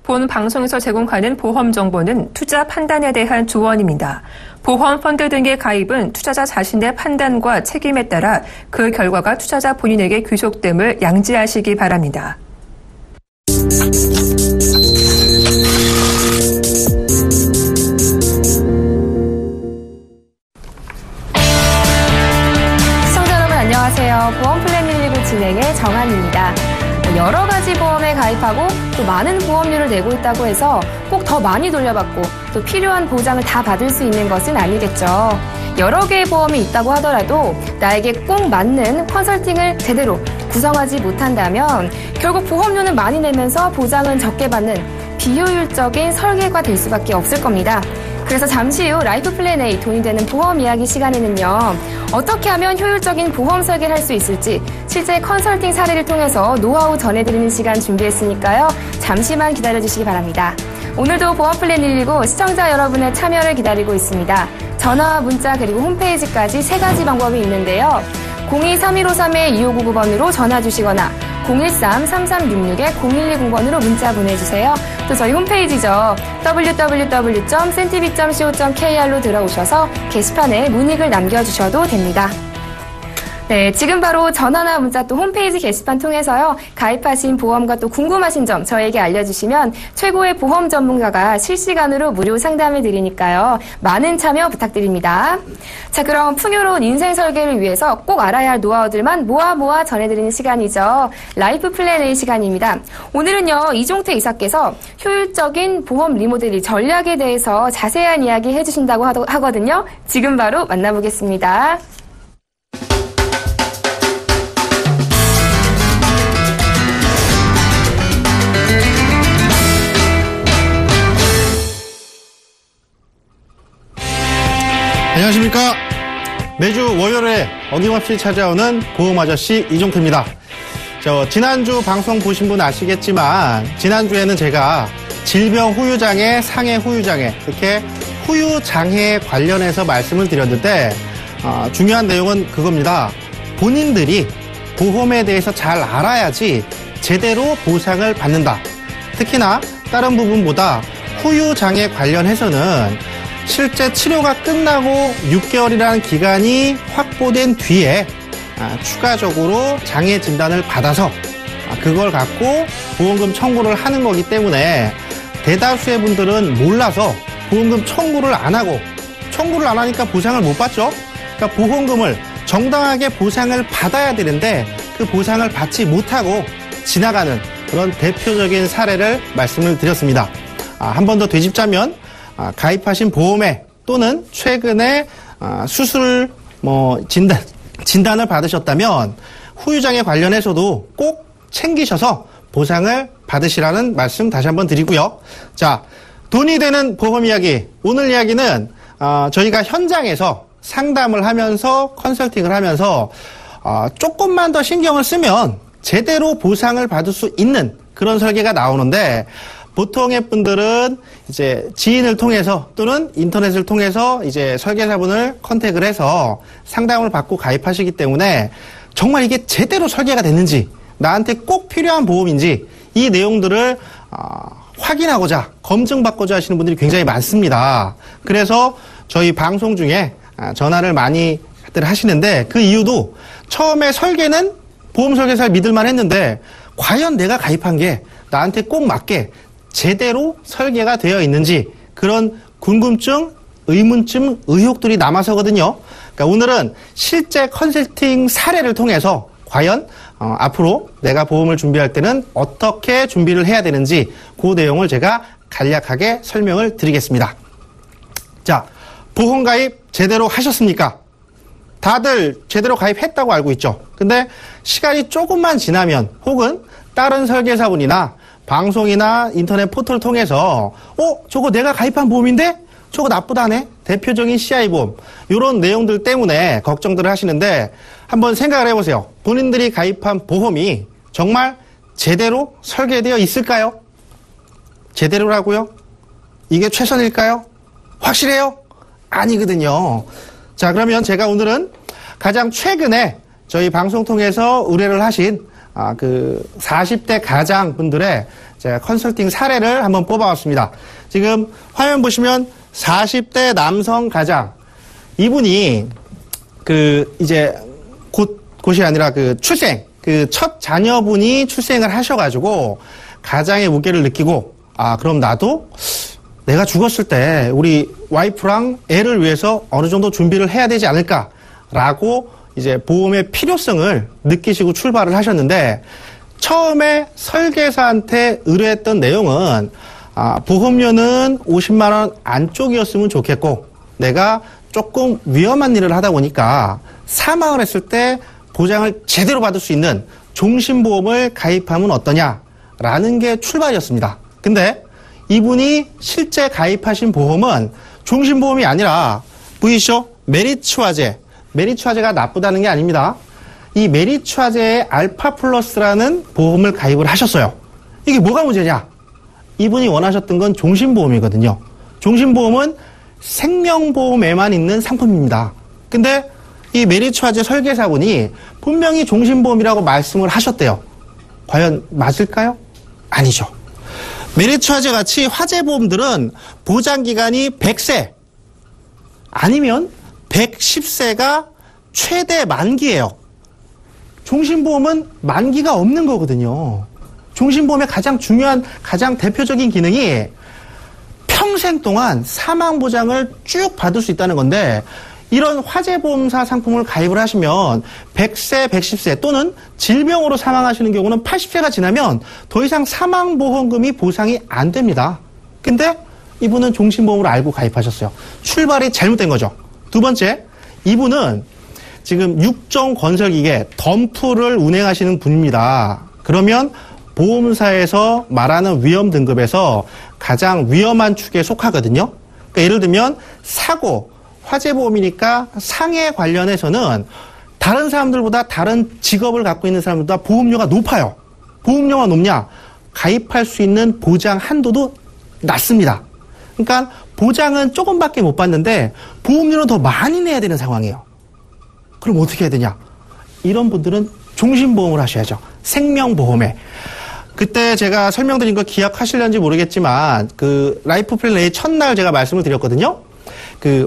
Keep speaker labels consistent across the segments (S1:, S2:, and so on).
S1: 본 방송에서 제공하는 보험 정보는 투자 판단에 대한 조언입니다. 보험 펀드 등의 가입은 투자자 자신의 판단과 책임에 따라 그 결과가 투자자 본인에게 귀속됨을 양지하시기 바랍니다.
S2: 시청자 여러분 안녕하세요. 보험 플랜 119 진행의 정한입니다. 여러 가지 보험에 가입하고 또 많은 보험료를 내고 있다고 해서 꼭 더 많이 돌려받고 또 필요한 보장을 다 받을 수 있는 것은 아니겠죠. 여러 개의 보험이 있다고 하더라도 나에게 꼭 맞는 컨설팅을 제대로 구성하지 못한다면 결국 보험료는 많이 내면서 보장은 적게 받는 비효율적인 설계가 될 수밖에 없을 겁니다. 그래서 잠시 후 라이프 플랜 A 돈이 되는 보험 이야기 시간에는요. 어떻게 하면 효율적인 보험 설계를 할 수 있을지 실제 컨설팅 사례를 통해서 노하우 전해드리는 시간 준비했으니까요. 잠시만 기다려주시기 바랍니다. 오늘도 보험 플랜 119 시청자 여러분의 참여를 기다리고 있습니다. 전화와 문자 그리고 홈페이지까지 3가지 방법이 있는데요. 02-3153-2599번으로 전화 주시거나 013-3366-0120번으로 문자 보내주세요. 또 저희 홈페이지죠. www.cntv.co.kr로 들어오셔서 게시판에 문의글 남겨주셔도 됩니다. 네, 지금 바로 전화나 문자 또 홈페이지 게시판 통해서요. 가입하신 보험과 또 궁금하신 점 저에게 알려주시면 최고의 보험 전문가가 실시간으로 무료 상담을 드리니까요. 많은 참여 부탁드립니다. 자, 그럼 풍요로운 인생 설계를 위해서 꼭 알아야 할 노하우들만 모아 전해드리는 시간이죠. 라이프 플랜 A 시간입니다. 오늘은요. 이종태 이사께서 효율적인 보험 리모델링 전략에 대해서 자세한 이야기 해주신다고 하거든요. 지금 바로 만나보겠습니다.
S3: 안녕하십니까. 매주 월요일에 어김없이 찾아오는 보험 아저씨 이종태입니다. 지난주 방송 보신 분 아시겠지만 지난주에는 제가 질병 후유장애, 상해 후유장애 이렇게 후유장애에 관련해서 말씀을 드렸는데 중요한 내용은 그겁니다. 본인들이 보험에 대해서 잘 알아야지 제대로 보상을 받는다. 특히나 다른 부분보다 후유장애 관련해서는 실제 치료가 끝나고 6개월이라는 기간이 확보된 뒤에 추가적으로 장애 진단을 받아서 그걸 갖고 보험금 청구를 하는 거기 때문에 대다수의 분들은 몰라서 보험금 청구를 안 하고 청구를 안 하니까 보상을 못 받죠. 그러니까 보험금을 정당하게 보상을 받아야 되는데 그 보상을 받지 못하고 지나가는 그런 대표적인 사례를 말씀을 드렸습니다. 한 번 더 되짚자면 가입하신 보험에 또는 최근에 수술 진단을 받으셨다면 후유장애 관련해서도 꼭 챙기셔서 보상을 받으시라는 말씀 다시 한번 드리고요. 자, 돈이 되는 보험 이야기. 오늘 이야기는 저희가 현장에서 상담을 하면서 컨설팅을 하면서 조금만 더 신경을 쓰면 제대로 보상을 받을 수 있는 그런 설계가 나오는데 보통의 분들은 이제 지인을 통해서 또는 인터넷을 통해서 이제 설계사분을 컨택을 해서 상담을 받고 가입하시기 때문에 정말 이게 제대로 설계가 됐는지 나한테 꼭 필요한 보험인지 이 내용들을 확인하고자 검증받고자 하시는 분들이 굉장히 많습니다. 그래서 저희 방송 중에 전화를 많이 하시는데 그 이유도 처음에 설계는 보험 설계사를 믿을만 했는데 과연 내가 가입한 게 나한테 꼭 맞게 제대로 설계가 되어 있는지 그런 궁금증, 의문점, 의혹들이 남아서거든요. 그러니까 오늘은 실제 컨설팅 사례를 통해서 과연 앞으로 내가 보험을 준비할 때는 어떻게 준비를 해야 되는지 그 내용을 제가 간략하게 설명을 드리겠습니다. 자, 보험 가입 제대로 하셨습니까? 다들 제대로 가입했다고 알고 있죠. 근데 시간이 조금만 지나면 혹은 다른 설계사분이나 방송이나 인터넷 포털 통해서 저거 내가 가입한 보험인데? 저거 나쁘다네? 대표적인 CI보험 이런 내용들 때문에 걱정들을 하시는데 한번 생각을 해보세요. 본인들이 가입한 보험이 정말 제대로 설계되어 있을까요? 제대로라고요? 이게 최선일까요? 확실해요? 아니거든요. 자, 그러면 제가 오늘은 가장 최근에 저희 방송 통해서 의뢰를 하신 40대 가장 분들의 제가 컨설팅 사례를 한번 뽑아왔습니다. 지금 화면 보시면 40대 남성 가장, 이분이 이제 곧이 아니라 출생, 첫 자녀분이 출생을 하셔가지고 가장의 무게를 느끼고, 그럼 나도 내가 죽었을 때 우리 와이프랑 애를 위해서 어느 정도 준비를 해야 되지 않을까라고 이제 보험의 필요성을 느끼시고 출발을 하셨는데, 처음에 설계사한테 의뢰했던 내용은 보험료는 50만 원 안쪽이었으면 좋겠고, 내가 조금 위험한 일을 하다 보니까 사망을 했을 때 보장을 제대로 받을 수 있는 종신보험을 가입하면 어떠냐라는 게 출발이었습니다. 근데 이분이 실제 가입하신 보험은 종신보험이 아니라 보이시죠? 메리츠화재. 메리츠화재가 나쁘다는 게 아닙니다. 이 메리츠화재의 알파 플러스라는 보험을 가입을 하셨어요. 이게 뭐가 문제냐? 이분이 원하셨던 건 종신보험이거든요. 종신보험은 생명보험에만 있는 상품입니다. 근데 이 메리츠화재 설계사분이 분명히 종신보험이라고 말씀을 하셨대요. 과연 맞을까요? 아니죠. 메리츠화재 같이 화재보험들은 보장기간이 100세 아니면 110세가 최대 만기예요. 종신보험은 만기가 없는 거거든요. 종신보험의 가장 중요한, 가장 대표적인 기능이 평생 동안 사망보장을 쭉 받을 수 있다는 건데, 이런 화재보험사 상품을 가입을 하시면 100세, 110세 또는 질병으로 사망하시는 경우는 80세가 지나면 더 이상 사망보험금이 보상이 안 됩니다. 근데 이분은 종신보험으로 알고 가입하셨어요. 출발이 잘못된 거죠. 두 번째, 이분은 지금 육종 건설기계 덤프를 운행하시는 분입니다. 그러면 보험사에서 말하는 위험 등급에서 가장 위험한 축에 속하거든요. 그러니까 예를 들면 사고, 화재보험이니까 상해 관련해서는 다른 사람들보다, 다른 직업을 갖고 있는 사람들보다 보험료가 높아요. 보험료가 높냐? 가입할 수 있는 보장 한도도 낮습니다. 그러니까 보장은 조금밖에 못 받는데 보험료는 더 많이 내야 되는 상황이에요. 그럼 어떻게 해야 되냐? 이런 분들은 종신보험을 하셔야죠. 생명보험에. 그때 제가 설명드린 거 기억하실는지 모르겠지만 라이프 플랜의 첫날 제가 말씀을 드렸거든요.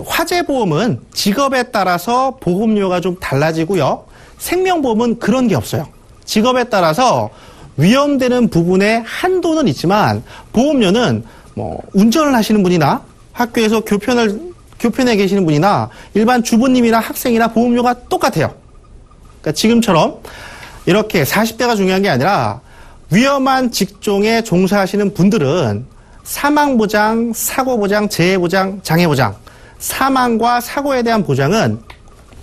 S3: 화재보험은 직업에 따라서 보험료가 좀 달라지고요. 생명보험은 그런 게 없어요. 직업에 따라서 위험되는 부분에 한도는 있지만 보험료는 운전을 하시는 분이나 학교에서 교편에 계시는 분이나 일반 주부님이나 학생이나 보험료가 똑같아요. 그러니까 지금처럼 이렇게 40대가 중요한 게 아니라 위험한 직종에 종사하시는 분들은 사망보장, 사고보장, 재해보장, 장해보장, 사망과 사고에 대한 보장은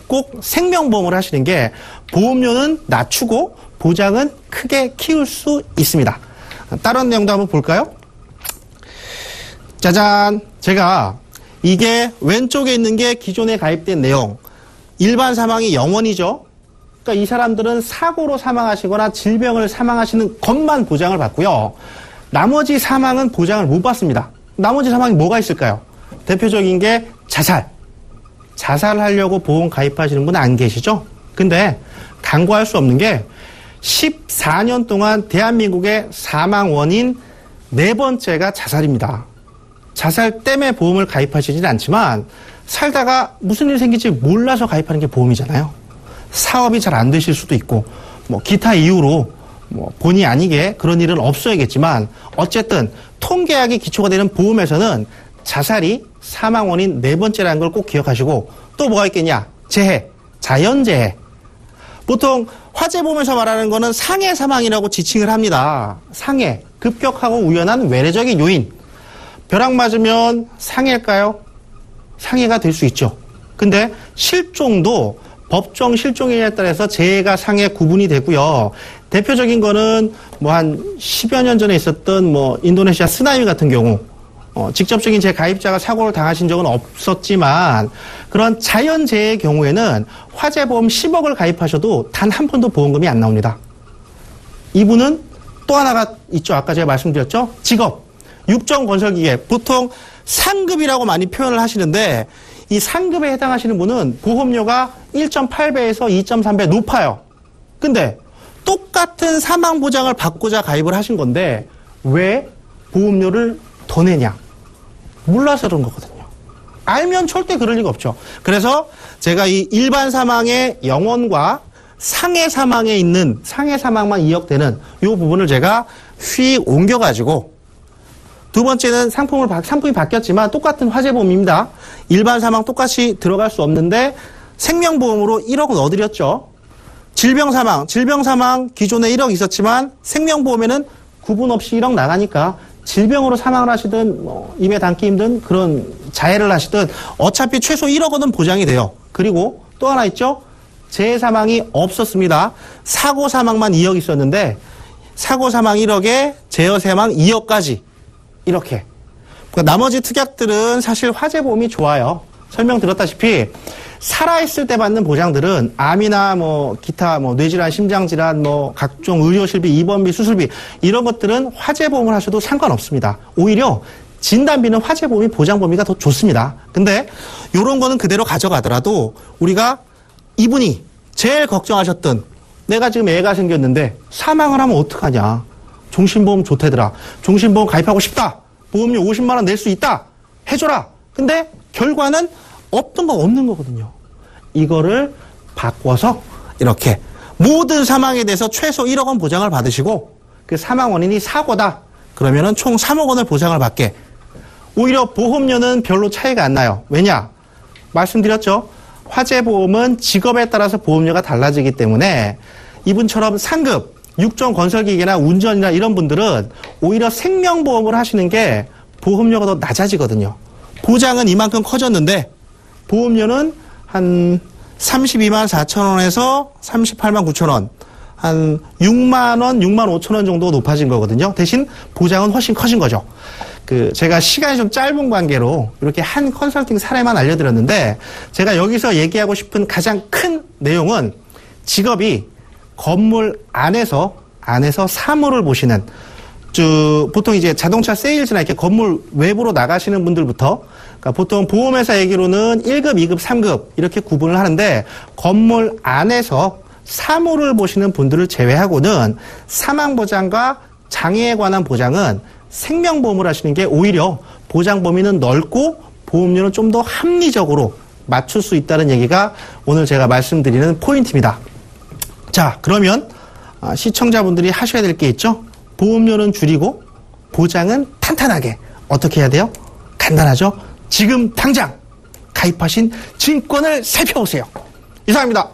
S3: 꼭 생명보험을 하시는 게 보험료는 낮추고 보장은 크게 키울 수 있습니다. 다른 내용도 한번 볼까요? 짜잔! 제가 이게 왼쪽에 있는 게 기존에 가입된 내용. 일반 사망이 0원이죠. 그러니까 이 사람들은 사고로 사망하시거나 질병을 사망하시는 것만 보장을 받고요. 나머지 사망은 보장을 못 받습니다. 나머지 사망이 뭐가 있을까요? 대표적인 게 자살. 자살하려고 보험 가입하시는 분 안 계시죠? 근데 간과할 수 없는 게 14년 동안 대한민국의 사망 원인 4번째가 자살입니다. 자살 때문에 보험을 가입하시진 않지만 살다가 무슨 일 생길지 몰라서 가입하는 게 보험이잖아요. 사업이 잘 안 되실 수도 있고 기타 이유로 본의 아니게 그런 일은 없어야겠지만 어쨌든 통계학이 기초가 되는 보험에서는 자살이 사망 원인 4번째라는 걸 꼭 기억하시고 또 뭐가 있겠냐? 재해, 자연재해. 보통 화재보험에서 말하는 거는 상해 사망이라고 지칭을 합니다. 상해, 급격하고 우연한 외래적인 요인. 벼락 맞으면 상해일까요? 상해가 될 수 있죠. 근데 실종도 법정 실종에 따라서 재해가 상해 구분이 되고요. 대표적인 거는 한 10여 년 전에 있었던 인도네시아 쓰나미 같은 경우 직접적인 제 가입자가 사고를 당하신 적은 없었지만 그런 자연재해의 경우에는 화재보험 10억을 가입하셔도 단 한 푼도 보험금이 안 나옵니다. 이분은 또 하나가 있죠. 아까 제가 말씀드렸죠. 직업, 육정건설기계. 보통 상급이라고 많이 표현을 하시는데 이 상급에 해당하시는 분은 보험료가 1.8배에서 2.3배 높아요. 근데 똑같은 사망보장을 받고자 가입을 하신 건데 왜 보험료를 더 내냐? 몰라서 그런 거거든요. 알면 절대 그럴 리가 없죠. 그래서 제가 이 일반 사망의 영원과 상해 사망에 있는 상해 사망만 2억 되는 이 부분을 제가 휙 옮겨가지고 두 번째는 상품이 바뀌었지만 똑같은 화재보험입니다. 일반 사망 똑같이 들어갈 수 없는데 생명보험으로 1억은 넣어드렸죠. 질병사망 기존에 1억 있었지만 생명보험에는 구분 없이 1억 나가니까 질병으로 사망을 하시든 입에 담기 힘든 그런 자해를 하시든 어차피 최소 1억 원은 보장이 돼요. 그리고 또 하나 있죠. 재해사망이 없었습니다. 사고사망만 2억 있었는데 사고사망 1억에 재해사망 2억까지 이렇게. 그러니까 나머지 특약들은 사실 화재보험이 좋아요. 설명드렸다시피 살아있을 때 받는 보장들은 암이나 기타 뇌질환, 심장질환, 각종 의료실비, 입원비, 수술비 이런 것들은 화재보험을 하셔도 상관없습니다. 오히려 진단비는 화재보험이 보장 범위가 더 좋습니다. 근데 이런 거는 그대로 가져가더라도 우리가 이분이 제일 걱정하셨던 내가 지금 애가 생겼는데 사망을 하면 어떡하냐. 종신보험 좋대더라. 종신보험 가입하고 싶다. 보험료 50만 원 낼 수 있다. 해줘라. 근데 결과는 없던 거 없는 거거든요. 이거를 바꿔서 이렇게 모든 사망에 대해서 최소 1억 원 보장을 받으시고 그 사망 원인이 사고다. 그러면은 총 3억 원을 보장을 받게. 오히려 보험료는 별로 차이가 안 나요. 왜냐? 말씀드렸죠. 화재보험은 직업에 따라서 보험료가 달라지기 때문에 이분처럼 상급, 육종 건설기계나 운전이나 이런 분들은 오히려 생명보험을 하시는 게 보험료가 더 낮아지거든요. 보장은 이만큼 커졌는데 보험료는 한 32만 4천 원에서 38만 9천 원, 한 6만 원, 6만 5천 원 정도 높아진 거거든요. 대신 보장은 훨씬 커진 거죠. 제가 시간이 좀 짧은 관계로 이렇게 한 컨설팅 사례만 알려드렸는데 제가 여기서 얘기하고 싶은 가장 큰 내용은 직업이 건물 안에서 사무를 보시는 보통 이제 자동차 세일즈나 이렇게 건물 외부로 나가시는 분들부터 그러니까 보통 보험회사 얘기로는 1급, 2급, 3급 이렇게 구분을 하는데 건물 안에서 사무를 보시는 분들을 제외하고는 사망보장과 장애에 관한 보장은 생명보험을 하시는 게 오히려 보장 범위는 넓고 보험료는 좀 더 합리적으로 맞출 수 있다는 얘기가 오늘 제가 말씀드리는 포인트입니다. 자, 그러면 시청자분들이 하셔야 될 게 있죠. 보험료는 줄이고 보장은 탄탄하게 어떻게 해야 돼요? 간단하죠. 지금 당장 가입하신 증권을 살펴보세요. 이상입니다.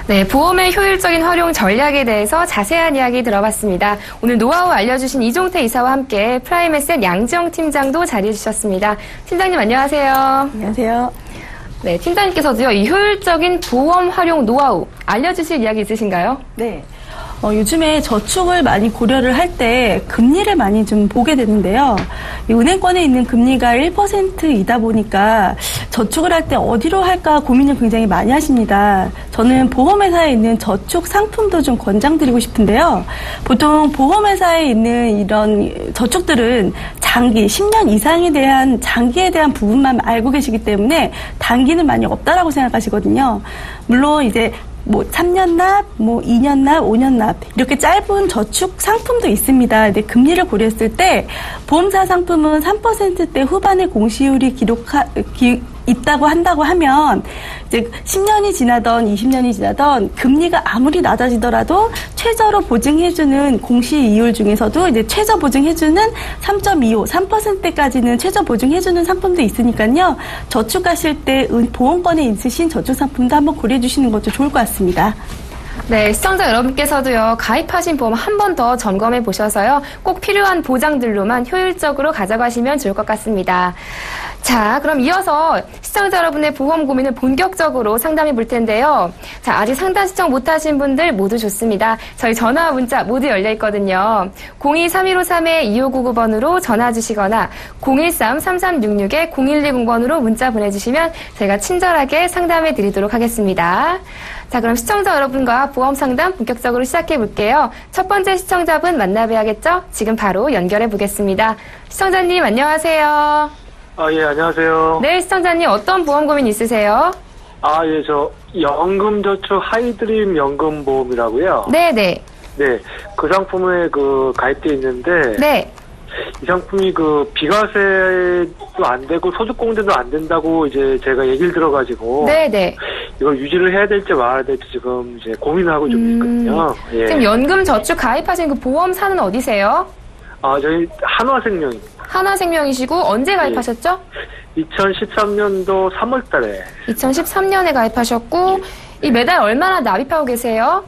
S2: 네, 보험의 효율적인 활용 전략에 대해서 자세한 이야기 들어봤습니다. 오늘 노하우 알려주신 이종태 이사와 함께 프라임에셋 양지영 팀장도 자리해 주셨습니다. 팀장님 안녕하세요.
S4: 안녕하세요.
S2: 네, 팀장님께서도요, 이 효율적인 보험 활용 노하우 알려주실 이야기 있으신가요?
S4: 네. 요즘에 저축을 많이 고려를 할 때 금리를 많이 좀 보게 되는데요. 이 은행권에 있는 금리가 1%이다 보니까 저축을 할 때 어디로 할까 고민을 굉장히 많이 하십니다. 저는 보험회사에 있는 저축 상품도 좀 권장드리고 싶은데요. 보통 보험회사에 있는 이런 저축들은 장기, 10년 이상에 대한 장기에 대한 부분만 알고 계시기 때문에 단기는 많이 없다라고 생각하시거든요. 물론 이제 3년 납, 2년 납, 5년 납 이렇게 짧은 저축 상품도 있습니다. 근데 금리를 고려했을 때 보험사 상품은 3%대 후반의 공시율이 있다고 한다고 하면 이제 10년이 지나던 20년이 지나던 금리가 아무리 낮아지더라도 최저로 보증해주는 공시이율 중에서도 이제 최저 보증해주는 3.25, 3%까지는 최저 보증해주는 상품도 있으니까요. 저축하실 때 보험권에 있으신 저축 상품도 한번 고려해 주시는 것도 좋을 것 같습니다.
S2: 네, 시청자 여러분께서도요, 가입하신 보험 한 번 더 점검해 보셔서요, 꼭 필요한 보장들로만 효율적으로 가져가시면 좋을 것 같습니다. 자, 그럼 이어서 시청자 여러분의 보험 고민을 본격적으로 상담해 볼 텐데요. 자, 아직 상담 신청 못하신 분들 모두 좋습니다. 저희 전화와 문자 모두 열려 있거든요. 02-3153-2599번으로 전화 주시거나 013-3366-0120번으로 문자 보내주시면 저희가 친절하게 상담해 드리도록 하겠습니다. 자, 그럼 시청자 여러분과 보험 상담 본격적으로 시작해 볼게요. 첫 번째 시청자분 만나봐야겠죠? 지금 바로 연결해 보겠습니다. 시청자님 안녕하세요.
S5: 예, 안녕하세요.
S2: 네, 시청자님 어떤 보험 고민 있으세요?
S5: 예, 저 연금저축 하이드림 연금보험이라고요.
S2: 네네.
S5: 네, 그 상품에 가입돼 있는데
S2: 네.
S5: 이 상품이 비과세도 안 되고 소득공제도 안 된다고 이제 제가 얘기를 들어가지고
S2: 네네.
S5: 이걸 유지를 해야 될지 말아야 될지 지금 이제 고민하고 좀 있거든요. 예.
S2: 지금 연금저축 가입하신 그 보험사는 어디세요?
S5: 저희 한화생명입니다.
S2: 한화생명이시고 언제 가입하셨죠?
S5: 2013년도 3월달에.
S2: 2013년에 가입하셨고 이 매달 얼마나 납입하고 계세요?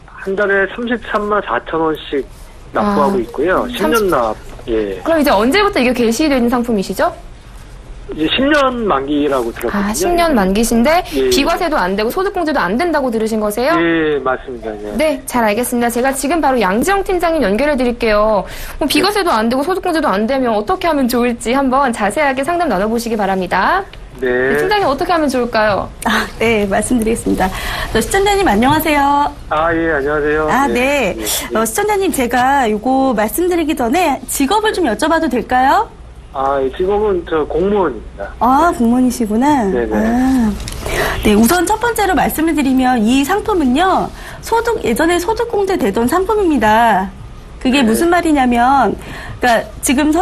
S5: 한 달에 33만 4천 원씩 납부하고 있고요. 10년 납. 예.
S2: 그럼 이제 언제부터 이게 개시되는 상품이시죠?
S5: 이제 10년 만기라고 들었거든요.
S2: 10년 만기신데
S5: 예.
S2: 비과세도 안 되고 소득공제도 안 된다고 들으신 거세요?
S5: 예, 맞습니다. 예.
S2: 네, 잘 알겠습니다. 제가 지금 바로 양지영 팀장님 연결해 드릴게요. 비과세도 안 되고 소득공제도 안 되면 어떻게 하면 좋을지 한번 자세하게 상담 나눠보시기 바랍니다.
S5: 네.
S2: 팀장님 어떻게 하면 좋을까요?
S4: 네, 말씀드리겠습니다. 시청자님 안녕하세요.
S5: 예, 안녕하세요.
S4: 네. 시청자님 제가 요거 말씀드리기 전에 직업을 좀 여쭤봐도 될까요?
S5: 직업은 저 공무원입니다.
S4: 공무원이시구나.
S5: 네네.
S4: 네, 우선 첫 번째로 말씀을 드리면 이 상품은요, 예전에 소득공제 되던 상품입니다. 그게 무슨 말이냐면, 그러니까 지금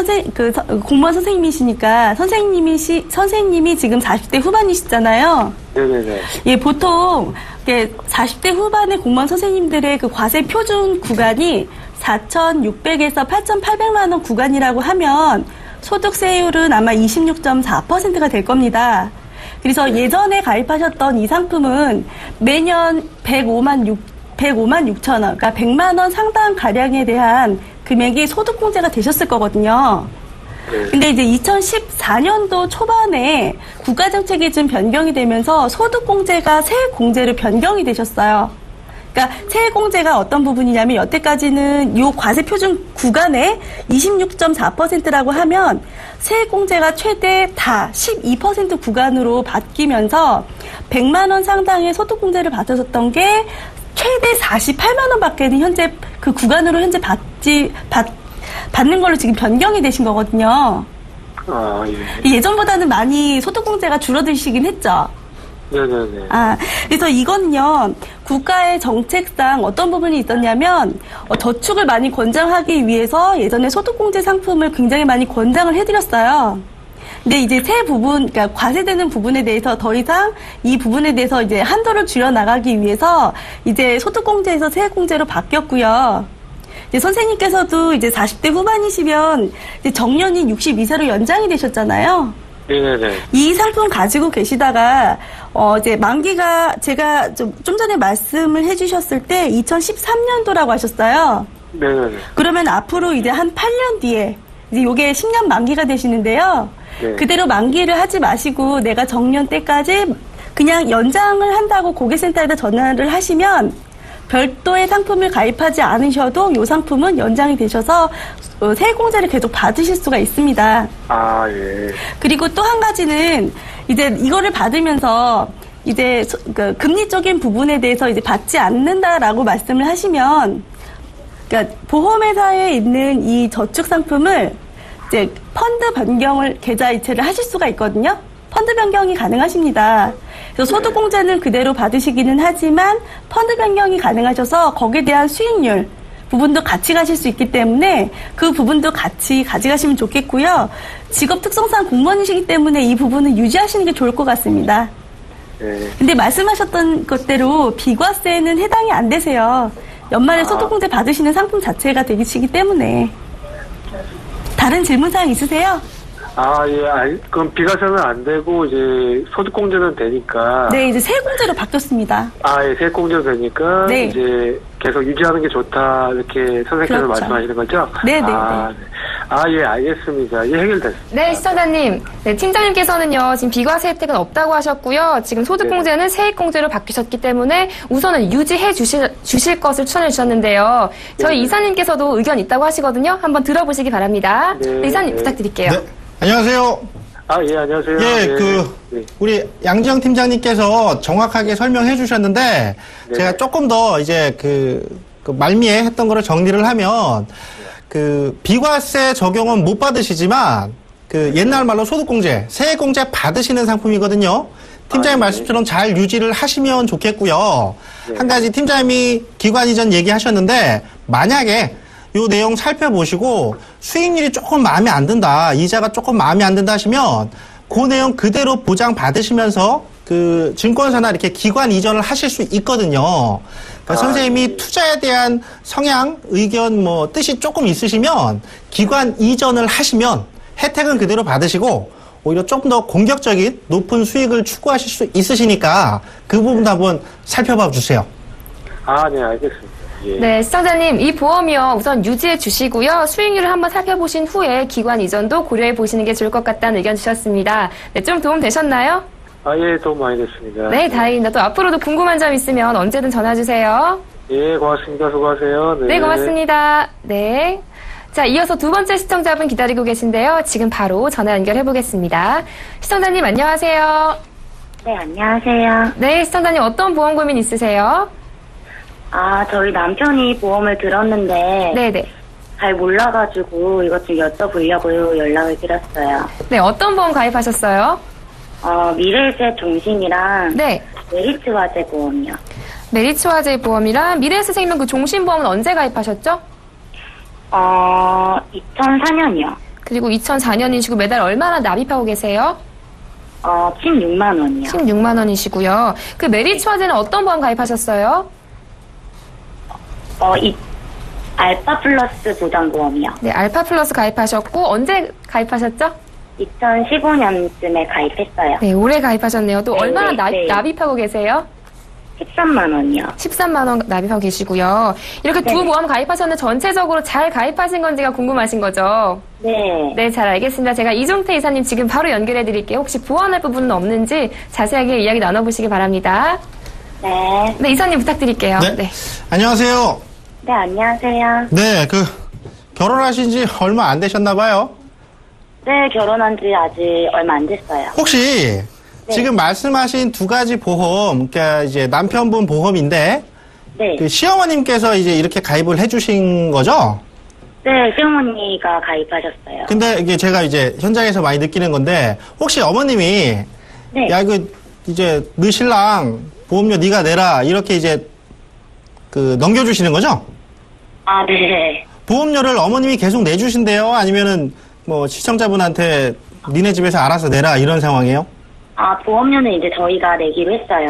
S4: 공무원 선생님이시니까 선생님이 지금 40대 후반이시잖아요.
S5: 네네네.
S4: 예, 보통 40대 후반의 공무원 선생님들의 그 과세 표준 구간이 4,600에서 8,800만 원 구간이라고 하면 소득세율은 아마 26.4%가 될 겁니다. 그래서 예전에 가입하셨던 이 상품은 매년 105만 6천 원, 그러니까 100만 원 상당 가량에 대한 금액이 소득공제가 되셨을 거거든요. 근데 이제 2014년도 초반에 국가정책이 좀 변경이 되면서 소득공제가 세액공제로 변경이 되셨어요. 그러니까 세액공제가 어떤 부분이냐면 여태까지는 요 과세표준 구간에 26.4%라고 하면 세액공제가 최대 다 12% 구간으로 바뀌면서 100만 원 상당의 소득공제를 받으셨던 게 최대 48만 원밖에는 현재 그 구간으로 현재 받는 걸로 지금 변경이 되신 거거든요.
S5: 예.
S4: 예전보다는 많이 소득공제가 줄어드시긴 했죠.
S5: 네네네.
S4: 그래서 이거는요, 국가의 정책상 어떤 부분이 있었냐면, 저축을 많이 권장하기 위해서 예전에 소득공제 상품을 굉장히 많이 권장을 해드렸어요. 근데 이제 그러니까 과세되는 부분에 대해서 더 이상 이 부분에 대해서 이제 한도를 줄여나가기 위해서 이제 소득공제에서 세액공제로 바뀌었고요. 이제 선생님께서도 이제 40대 후반이시면 이제 정년이 62세로 연장이 되셨잖아요.
S5: 네네네.
S4: 이 상품 가지고 계시다가 이제 만기가 제가 좀 전에 말씀을 해주셨을 때 2013년도라고 하셨어요.
S5: 네네네.
S4: 그러면 앞으로 이제 한 8년 뒤에 이제 요게 10년 만기가 되시는데요.
S5: 네.
S4: 그대로 만기를 하지 마시고 내가 정년 때까지 그냥 연장을 한다고 고객센터에다 전화를 하시면 별도의 상품을 가입하지 않으셔도 이 상품은 연장이 되셔서 세액공제를 계속 받으실 수가 있습니다.
S5: 예.
S4: 그리고 또 한 가지는 이제 이거를 받으면서 이제 그 금리적인 부분에 대해서 이제 받지 않는다라고 말씀을 하시면, 그러니까 보험회사에 있는 이 저축 상품을 이제 펀드 변경을 계좌 이체를 하실 수가 있거든요. 펀드 변경이 가능하십니다. 그래서 소득공제는 그대로 받으시기는 하지만 펀드 변경이 가능하셔서 거기에 대한 수익률 부분도 같이 가실 수 있기 때문에 그 부분도 같이 가져가시면 좋겠고요. 직업 특성상 공무원이시기 때문에 이 부분은 유지하시는 게 좋을 것 같습니다. 근데 말씀하셨던 것대로 비과세는 해당이 안 되세요. 연말에 소득공제 받으시는 상품 자체가 되시기 때문에. 다른 질문사항 있으세요?
S5: 예. 그럼 비과세는 안 되고, 이제, 소득공제는 되니까.
S4: 네, 이제 세액공제로 바뀌었습니다.
S5: 예, 세액공제로 되니까.
S4: 네.
S5: 이제, 계속 유지하는 게 좋다, 이렇게 선생님께서
S4: 그렇죠.
S5: 말씀하시는 거죠?
S4: 네네.
S5: 예, 알겠습니다. 예, 해결됐습니다.
S2: 네, 시청자님. 네, 팀장님께서는요, 지금 비과세 혜택은 없다고 하셨고요. 지금 소득공제는 세액공제로 바뀌셨기 때문에 우선은 유지해 주실 것을 추천해 주셨는데요. 저희 이사님께서도 의견 있다고 하시거든요. 한번 들어보시기 바랍니다.
S5: 네.
S2: 이사님 부탁드릴게요.
S3: 네. 안녕하세요.
S5: 예, 안녕하세요.
S3: 예, 우리 양지영 팀장님께서 정확하게 설명해 주셨는데,
S5: 네.
S3: 제가 조금 더 이제 그 말미에 했던 거를 정리를 하면, 비과세 적용은 못 받으시지만, 옛날 말로 소득공제, 세액공제 받으시는 상품이거든요. 팀장님 말씀처럼 잘 유지를 하시면 좋겠고요.
S5: 네.
S3: 한 가지 팀장님이 기관 이전 얘기하셨는데, 만약에 요 내용 살펴보시고 수익률이 조금 마음에 안 든다, 이자가 조금 마음에 안 든다 하시면 그 내용 그대로 보장 받으시면서 증권사나 이렇게 기관 이전을 하실 수 있거든요. 그러니까 선생님이 투자에 대한 성향, 의견, 뜻이 조금 있으시면 기관 이전을 하시면 혜택은 그대로 받으시고 오히려 조금 더 공격적인 높은 수익을 추구하실 수 있으시니까 그 부분도 한번 살펴봐 주세요.
S5: 네, 알겠습니다. 예.
S2: 네, 시청자님, 이 보험이요, 우선 유지해 주시고요. 수익률을 한번 살펴보신 후에 기관 이전도 고려해 보시는 게 좋을 것 같다는 의견 주셨습니다. 네, 좀 도움 되셨나요?
S5: 예, 도움 많이 됐습니다.
S2: 네, 다행입니다. 또 앞으로도 궁금한 점 있으면 언제든 전화 주세요.
S5: 예, 고맙습니다. 수고하세요.
S2: 네, 고맙습니다. 네. 자, 이어서 두 번째 시청자분 기다리고 계신데요. 지금 바로 전화 연결해 보겠습니다. 시청자님, 안녕하세요.
S6: 네, 안녕하세요.
S2: 네, 시청자님, 어떤 보험 고민 있으세요?
S6: 저희 남편이 보험을 들었는데
S2: 네네.
S6: 잘 몰라가지고 이것 좀 여쭤보려고 연락을 드렸어요.
S2: 네, 어떤 보험 가입하셨어요?
S6: 미래세 종신이랑
S2: 네.
S6: 메리츠화재 보험이요.
S2: 메리츠화재 보험이랑 미래에셋생명 그 종신보험은 언제 가입하셨죠?
S6: 2004년이요.
S2: 그리고 2004년이시고 매달 얼마나 납입하고 계세요?
S6: 16만 원이요.
S2: 16만 원이시고요. 그 메리츠화재는 어떤 보험 가입하셨어요?
S6: 알파 플러스 보장보험이요.
S2: 네, 알파 플러스 가입하셨고 언제 가입하셨죠?
S6: 2015년쯤에 가입했어요.
S2: 네, 올해 가입하셨네요. 또
S6: 네,
S2: 얼마나
S6: 네.
S2: 납입하고 계세요?
S6: 13만 원이요.
S2: 13만 원 납입하고 계시고요. 이렇게 두
S6: 네.
S2: 보험 가입하셨는데 전체적으로 잘 가입하신 건지가 궁금하신 거죠?
S6: 네.
S2: 네, 잘 알겠습니다. 제가 이종태 이사님 지금 바로 연결해 드릴게요. 혹시 보완할 부분은 없는지 자세하게 이야기 나눠보시기 바랍니다.
S6: 네.
S2: 네, 이사님 부탁드릴게요.
S3: 네. 안녕하세요.
S6: 네, 안녕하세요.
S3: 네, 결혼하신 지 얼마 안 되셨나 봐요.
S6: 네, 결혼한 지 아직 얼마 안 됐어요.
S3: 혹시
S6: 네.
S3: 지금 말씀하신 두 가지 보험, 그러니까 이제 남편분 보험인데
S6: 네.
S3: 시어머님께서 이제 이렇게 가입을 해주신 거죠?
S6: 네, 시어머니가 가입하셨어요.
S3: 근데 이게 제가 이제 현장에서 많이 느끼는 건데 혹시 어머님이
S6: 네.
S3: 야 이제 너 신랑 보험료 네가 내라 이렇게 이제 넘겨주시는 거죠?
S6: 네.
S3: 보험료를 어머님이 계속 내주신대요? 아니면은 시청자분한테 니네 집에서 알아서 내라 이런 상황이에요?
S6: 보험료는 이제 저희가 내기로 했어요.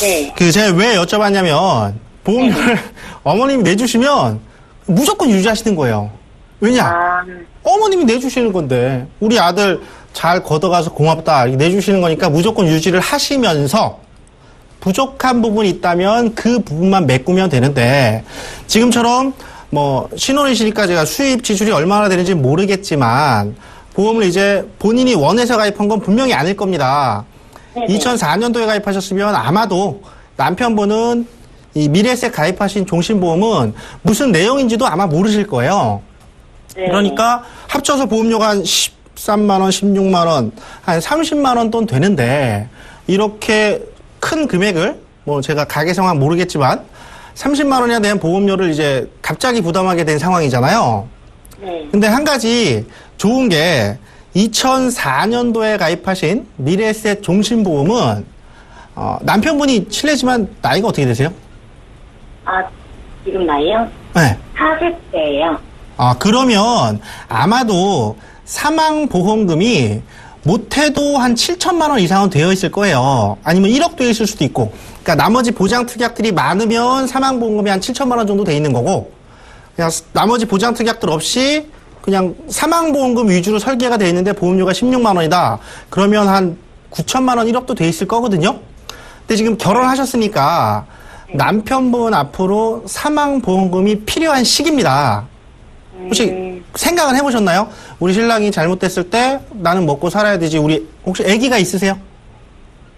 S6: 네.
S3: 제가 왜 여쭤봤냐면 보험료를 어머님이 내주시면 무조건 유지하시는 거예요. 왜냐? 어머님이 내주시는 건데 우리 아들 잘 걷어가서 고맙다 내주시는 거니까 무조건 유지를 하시면서 부족한 부분이 있다면 그 부분만 메꾸면 되는데 지금처럼 신혼이시니까 제가 수입 지출이 얼마나 되는지 모르겠지만 보험을 이제 본인이 원해서 가입한 건 분명히 아닐 겁니다.
S6: 네네.
S3: 2004년도에 가입하셨으면 아마도 남편분은 이 미래세 가입하신 종신보험은 무슨 내용인지도 아마 모르실 거예요.
S6: 네.
S3: 그러니까 합쳐서 보험료가 한 10, 13만 원, 16만 원, 한 30만 원 돈 되는데 이렇게 큰 금액을 뭐 제가 가계 상황 모르겠지만 30만 원이나 되는 보험료를 이제 갑자기 부담하게 된 상황이잖아요.
S6: 네.
S3: 근데 한 가지 좋은 게 2004년도에 가입하신 미래에셋 종신보험은 남편분이 실례지만 나이가 어떻게 되세요?
S6: 아, 지금 나이요?
S3: 네.
S6: 40대예요.
S3: 그러면 아마도 사망보험금이 못해도 한 7천만 원 이상은 되어 있을 거예요. 아니면 1억 되어 있을 수도 있고. 그러니까 나머지 보장특약들이 많으면 사망보험금이 한 7천만 원 정도 돼 있는 거고, 그냥 나머지 보장특약들 없이 그냥 사망보험금 위주로 설계가 돼 있는데 보험료가 16만 원이다. 그러면 한 9천만 원, 1억도 돼 있을 거거든요. 근데 지금 결혼하셨으니까 남편분 앞으로 사망보험금이 필요한 시기입니다. 혹시 생각은 해보셨나요? 우리 신랑이 잘못됐을 때 나는 먹고 살아야 되지. 우리 혹시 아기가 있으세요?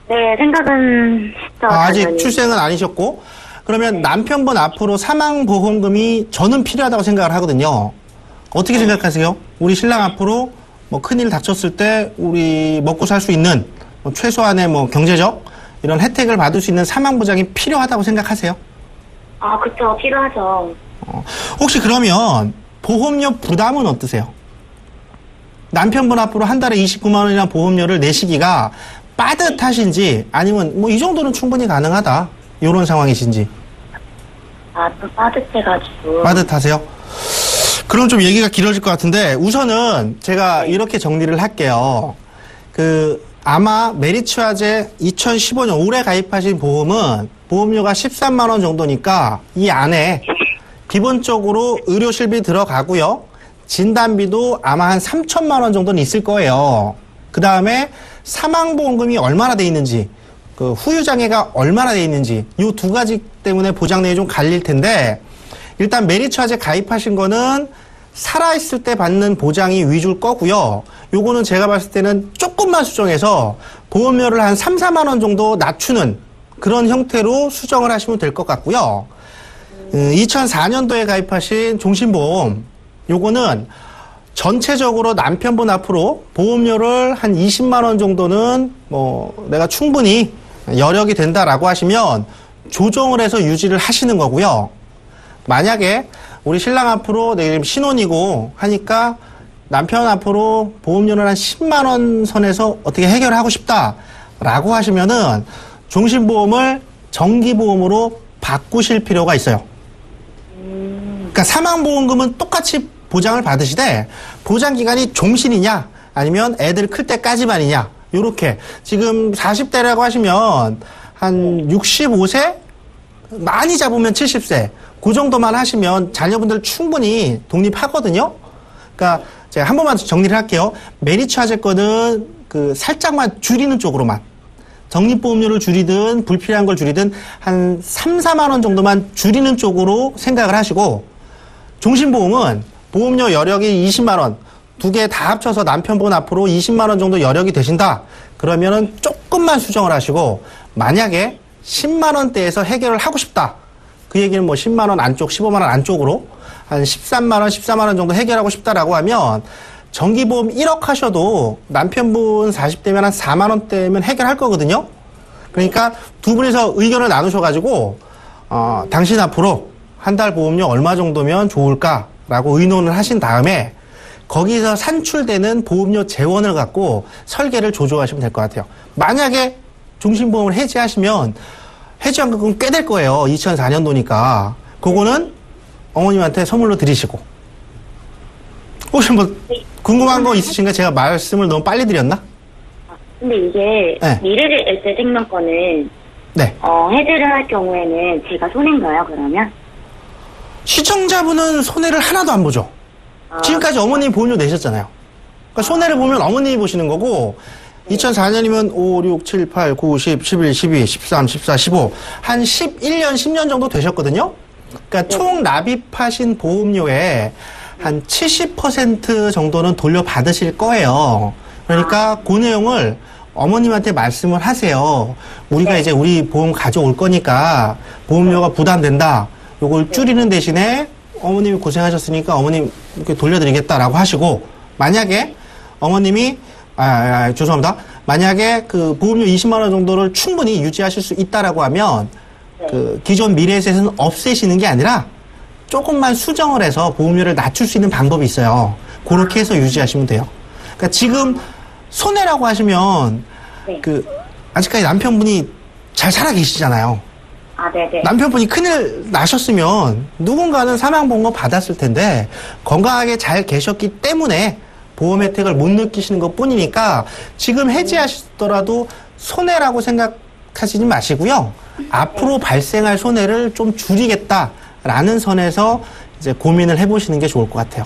S6: 네, 생각은 했죠.
S3: 아직
S6: 당연히.
S3: 출생은 아니셨고. 그러면 남편분 앞으로 사망보험금이 저는 필요하다고 생각을 하거든요. 어떻게 생각하세요? 우리 신랑 앞으로 뭐 큰일 닥쳤을 때 우리 먹고 살 수 있는 뭐 최소한의 뭐 경제적 이런 혜택을 받을 수 있는 사망보장이 필요하다고 생각하세요?
S6: 아, 그쵸. 필요하죠.
S3: 혹시 그러면 보험료 부담은 어떠세요? 남편분 앞으로 한 달에 29만 원이나 보험료를 내시기가 빠듯하신지 아니면 뭐 이 정도는 충분히 가능하다 이런 상황이신지.
S6: 아, 좀 빠듯해가지고.
S3: 빠듯하세요? 그럼 좀 얘기가 길어질 것 같은데 우선은 제가 이렇게 정리를 할게요. 아마 메리츠화재 2015년 올해 가입하신 보험은 보험료가 13만 원 정도니까 이 안에 기본적으로 의료실비 들어가고요. 진단비도 아마 한 3천만 원 정도는 있을 거예요. 그 다음에 사망보험금이 얼마나 돼 있는지, 후유장애가 얼마나 돼 있는지 이 두 가지 때문에 보장 내역이 좀 갈릴 텐데 일단 메리츠화재 가입하신 거는 살아있을 때 받는 보장이 위주일 거고요. 요거는 제가 봤을 때는 조금만 수정해서 보험료를 한 3, 4만 원 정도 낮추는 그런 형태로 수정을 하시면 될 것 같고요. 2004년도에 가입하신 종신보험, 요거는 전체적으로 남편분 앞으로 보험료를 한 20만 원 정도는 내가 충분히 여력이 된다라고 하시면 조정을 해서 유지를 하시는 거고요. 만약에 우리 신랑 앞으로 내일 신혼이고 하니까 남편 앞으로 보험료를 한 10만 원 선에서 어떻게 해결하고 싶다라고 하시면은 종신보험을 정기보험으로 바꾸실 필요가 있어요. 그러니까 사망보험금은 똑같이 보장을 받으시되 보장기간이 종신이냐 아니면 애들 클 때까지만이냐 요렇게 지금 40대라고 하시면 한 65세 많이 잡으면 70세 그 정도만 하시면 자녀분들 충분히 독립하거든요. 그러니까 제가 한 번만 정리를 할게요. 메리츠화재 거는 살짝만 줄이는 쪽으로만 적립보험료를 줄이든 불필요한 걸 줄이든 한 3, 4만 원 정도만 줄이는 쪽으로 생각을 하시고 종신보험은 보험료 여력이 20만 원 두 개 다 합쳐서 남편분 앞으로 20만 원 정도 여력이 되신다. 그러면은 조금만 수정을 하시고 만약에 10만 원대에서 해결을 하고 싶다. 그 얘기는 10만 원 안쪽, 15만 원 안쪽으로 한 13만 원, 14만 원 정도 해결하고 싶다라고 하면 정기보험 1억 하셔도 남편분 40대면 한 4만 원대면 해결할 거거든요. 그러니까 두 분이서 의견을 나누셔가지고 당신 앞으로 한 달 보험료 얼마 정도면 좋을까라고 의논을 하신 다음에 거기서 산출되는 보험료 재원을 갖고 설계를 조정하시면 될 것 같아요. 만약에 종신보험을 해지하시면 해지한 금액은 꽤 될 거예요. 2004년도니까. 그거는 어머님한테 선물로 드리시고. 혹시 궁금한 거 있으신가요? 제가 말씀을 너무 빨리 드렸나?
S6: 근데 이게
S3: 네.
S6: 미래에셋 생명권은
S3: 네.
S6: 해지를 할 경우에는 제가 손해인가요, 그러면?
S3: 시청자분은 손해를 하나도 안 보죠. 지금까지 어머님이 보험료 내셨잖아요. 그러니까 손해를 보면 어머님이 보시는 거고 2004년이면 5, 6, 7, 8, 9, 10, 11, 12, 13, 14, 15 한 11년, 10년 정도 되셨거든요. 그러니까 총 납입하신 보험료의 한 70% 정도는 돌려받으실 거예요. 그러니까 그 내용을 어머님한테 말씀을 하세요. 우리가 이제 우리 보험 가져올 거니까 보험료가 부담된다. 요걸 줄이는 대신에 어머님이 고생하셨으니까 어머님 이렇게 돌려드리겠다라고 하시고 만약에 어머님이 죄송합니다. 만약에 그 보험료 20만 원 정도를 충분히 유지하실 수 있다라고 하면 그 기존 미래에셋은 없애시는 게 아니라 조금만 수정을 해서 보험료를 낮출 수 있는 방법이 있어요. 그렇게 해서 유지하시면 돼요. 그러니까 지금 손해라고 하시면 그 아직까지 남편분이 잘 살아 계시잖아요.
S6: 네네.
S3: 남편분이 큰일 나셨으면 누군가는 사망보험금 받았을 텐데 건강하게 잘 계셨기 때문에 보험 혜택을 못 느끼시는 것 뿐이니까 지금 해지하시더라도 손해라고 생각하시지 마시고요. 앞으로 발생할 손해를 좀 줄이겠다라는 선에서 이제 고민을 해보시는 게 좋을 것 같아요.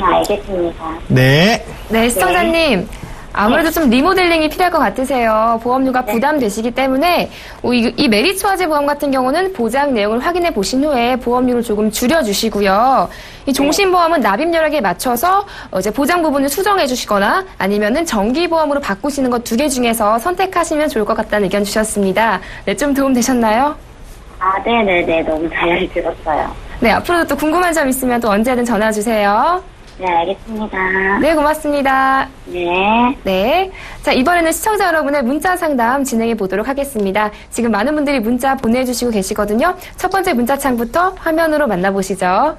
S6: 알겠습니다.
S3: 네.
S2: 네, 시청자님. 아무래도 좀 리모델링이 필요할 것 같으세요. 보험료가 부담되시기 때문에 이 메리츠화재 보험 같은 경우는 보장 내용을 확인해 보신 후에 보험료를 조금 줄여주시고요. 이 종신보험은 납입여력에 맞춰서 이제 보장 부분을 수정해 주시거나 아니면은 정기보험으로 바꾸시는 것 2개 중에서 선택하시면 좋을 것 같다는 의견 주셨습니다. 네, 좀 도움 되셨나요?
S6: 네네네. 너무 잘 들었어요.
S2: 네, 앞으로도 또 궁금한 점 있으면 또 언제든 전화 주세요.
S6: 네, 알겠습니다.
S2: 네, 고맙습니다.
S6: 네.
S2: 네. 자, 이번에는 시청자 여러분의 문자 상담 진행해 보도록 하겠습니다. 지금 많은 분들이 문자 보내주시고 계시거든요. 첫 번째 문자창부터 화면으로 만나보시죠.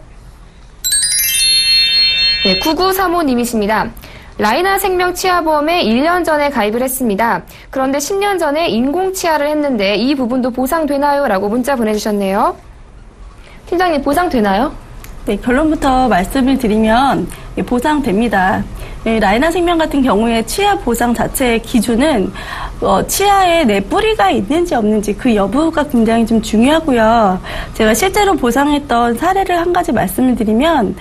S2: 네, 9935님이십니다. 라이나 생명 치아보험에 1년 전에 가입을 했습니다. 그런데 10년 전에 인공치아를 했는데 이 부분도 보상되나요? 라고 문자 보내주셨네요. 팀장님, 보상되나요?
S4: 네, 결론부터 말씀을 드리면 보상됩니다. 라이나 생명 같은 경우에 치아 보상 자체의 기준은 치아에 내 뿌리가 있는지 없는지 그 여부가 굉장히 좀 중요하고요. 제가 실제로 보상했던 사례를 한 가지 말씀을 드리면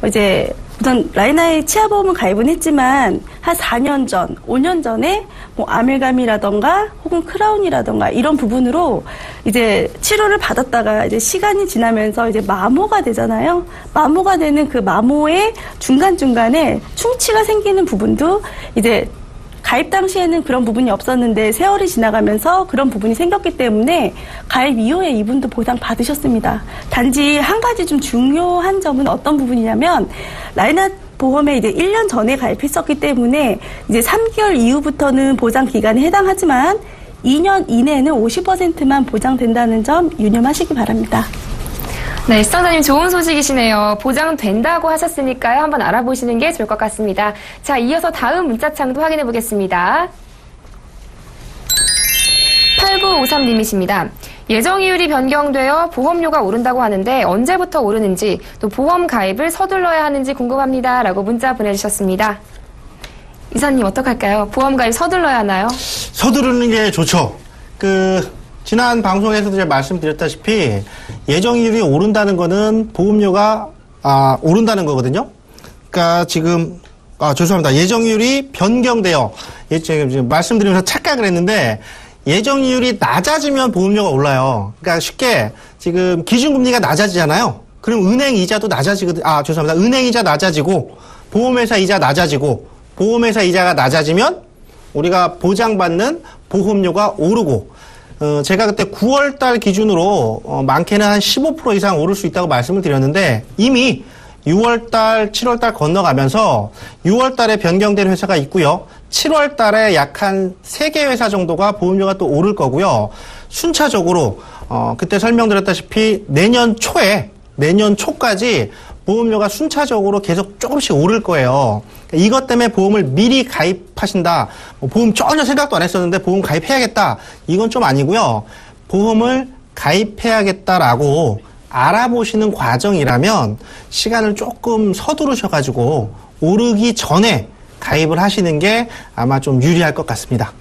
S4: 이제 우선 라이나의 치아보험은 가입은 했지만 한 4년 전, 5년 전에 뭐 아밀감이라던가 혹은 크라운이라던가 이런 부분으로 이제 치료를 받았다가 이제 시간이 지나면서 이제 마모가 되잖아요. 마모가 되는 그 마모의 중간중간에 충치가 생기는 부분도 이제 가입 당시에는 그런 부분이 없었는데 세월이 지나가면서 그런 부분이 생겼기 때문에 가입 이후에 이분도 보상 받으셨습니다. 단지 한 가지 좀 중요한 점은 어떤 부분이냐면 라이나 보험에 이제 1년 전에 가입했었기 때문에 이제 3개월 이후부터는 보장 기간에 해당하지만 2년 이내에는 50%만 보장된다는 점 유념하시기 바랍니다.
S2: 네, 시청자님 좋은 소식이시네요. 보장된다고 하셨으니까요. 한번 알아보시는 게 좋을 것 같습니다. 자, 이어서 다음 문자창도 확인해 보겠습니다. 8953님이십니다. 예정이율이 변경되어 보험료가 오른다고 하는데 언제부터 오르는지 또 보험 가입을 서둘러야 하는지 궁금합니다. 라고 문자 보내주셨습니다. 이사님 어떡할까요? 보험 가입 서둘러야 하나요?
S3: 서두르는 게 좋죠. 지난 방송에서도 제가 말씀드렸다시피 예정이율이 오른다는 거는 보험료가 오른다는 거거든요. 그러니까 지금 죄송합니다. 예정이율이 변경되어 지금 말씀드리면서 착각을 했는데 예정이율이 낮아지면 보험료가 올라요. 그러니까 쉽게 지금 기준금리가 낮아지잖아요. 그럼 은행 이자도 낮아지거든요. 죄송합니다. 은행 이자 낮아지고 보험회사 이자 낮아지고 보험회사 이자가 낮아지면 우리가 보장받는 보험료가 오르고 제가 그때 9월달 기준으로 많게는 한 15% 이상 오를 수 있다고 말씀을 드렸는데 이미 6월달, 7월달 건너가면서 6월달에 변경된 회사가 있고요. 7월달에 약 한 3개 회사 정도가 보험료가 또 오를 거고요. 순차적으로 그때 설명드렸다시피 내년 초까지 보험료가 순차적으로 계속 조금씩 오를 거예요. 이것 때문에 보험을 미리 가입하신다. 보험 전혀 생각도 안 했었는데 보험 가입해야겠다. 이건 좀 아니고요. 보험을 가입해야겠다라고 알아보시는 과정이라면 시간을 조금 서두르셔가지고 오르기 전에 가입을 하시는 게 아마 좀 유리할 것 같습니다.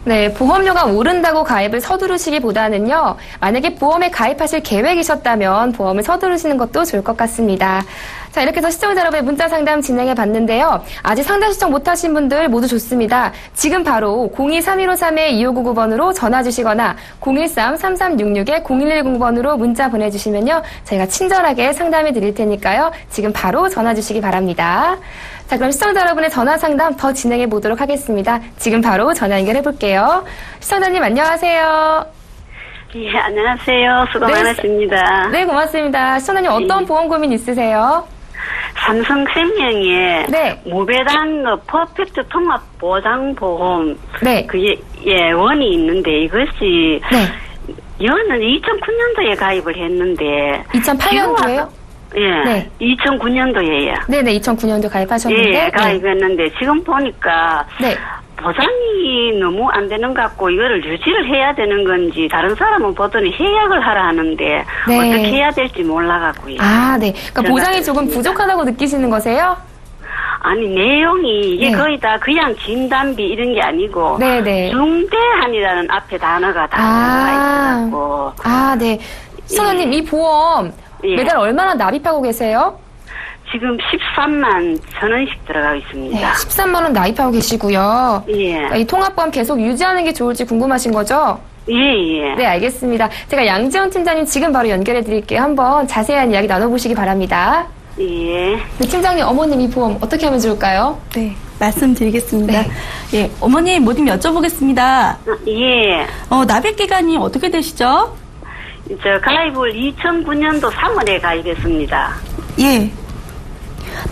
S2: 네, 보험료가 오른다고 가입을 서두르시기보다는요, 만약에 보험에 가입하실 계획이셨다면 보험을 서두르시는 것도 좋을 것 같습니다. 자, 이렇게 해서 시청자 여러분의 문자 상담 진행해 봤는데요. 아직 상담 신청 못하신 분들 모두 좋습니다. 지금 바로 023153-2599번으로 전화 주시거나 013-3366-0110번으로 문자 보내주시면요. 저희가 친절하게 상담해 드릴 테니까요. 지금 바로 전화 주시기 바랍니다. 자, 그럼 시청자 여러분의 전화 상담 더 진행해 보도록 하겠습니다. 지금 바로 전화 연결해 볼게요. 시청자님 안녕하세요.
S6: 예, 안녕하세요. 수고 많으십니다.
S2: 네, 고맙습니다. 시청자님 어떤 보험 고민 있으세요?
S7: 삼성생명의
S2: 네.
S7: 무배당 퍼펙트 통합 보장보험
S2: 네.
S7: 그 예원이 있는데 이것이
S2: 네.
S7: 저는 2009년도에 가입을 했는데
S2: 2008년도에요?
S7: 예,
S2: 네.
S7: 2009년도에요.
S2: 네네, 2009년도 가입하셨는데.
S7: 예, 가입했는데 지금 보니까
S2: 네.
S7: 보장이 너무 안 되는 것 같고 이거를 유지를 해야 되는 건지 다른 사람은 보더니 해약을 하라 하는데
S2: 네.
S7: 어떻게 해야 될지 몰라갖고요.
S2: 아, 네. 그러니까 보장이 조금 부족하다고 느끼시는 거세요?
S7: 아니 내용이 이게
S2: 네.
S7: 거의 다 그냥 진단비 이런 게 아니고
S2: 네네.
S7: 중대한이라는 앞에 단어가 다 들어가 있더라고.
S2: 아, 네. 시청자님, 이 보험
S7: 예.
S2: 매달 얼마나 납입하고 계세요?
S7: 지금 13만 1,000원씩 들어가고 있습니다.
S2: 네, 13만 원 납입하고 계시고요.
S7: 예.
S2: 그러니까 이 통합보험 계속 유지하는 게 좋을지 궁금하신 거죠?
S7: 예, 예.
S2: 네, 알겠습니다. 제가 양지원 팀장님 지금 바로 연결해 드릴게요. 한번 자세한 이야기 나눠보시기 바랍니다.
S7: 예.
S2: 네, 팀장님, 어머님 이 보험 어떻게 하면 좋을까요?
S4: 네, 말씀드리겠습니다.
S2: 네.
S4: 예, 어머님 뭐 좀 여쭤보겠습니다.
S7: 예.
S4: 납입 기간이 어떻게 되시죠?
S7: 가입을 2009년도 3월에 가입했습니다.
S4: 예.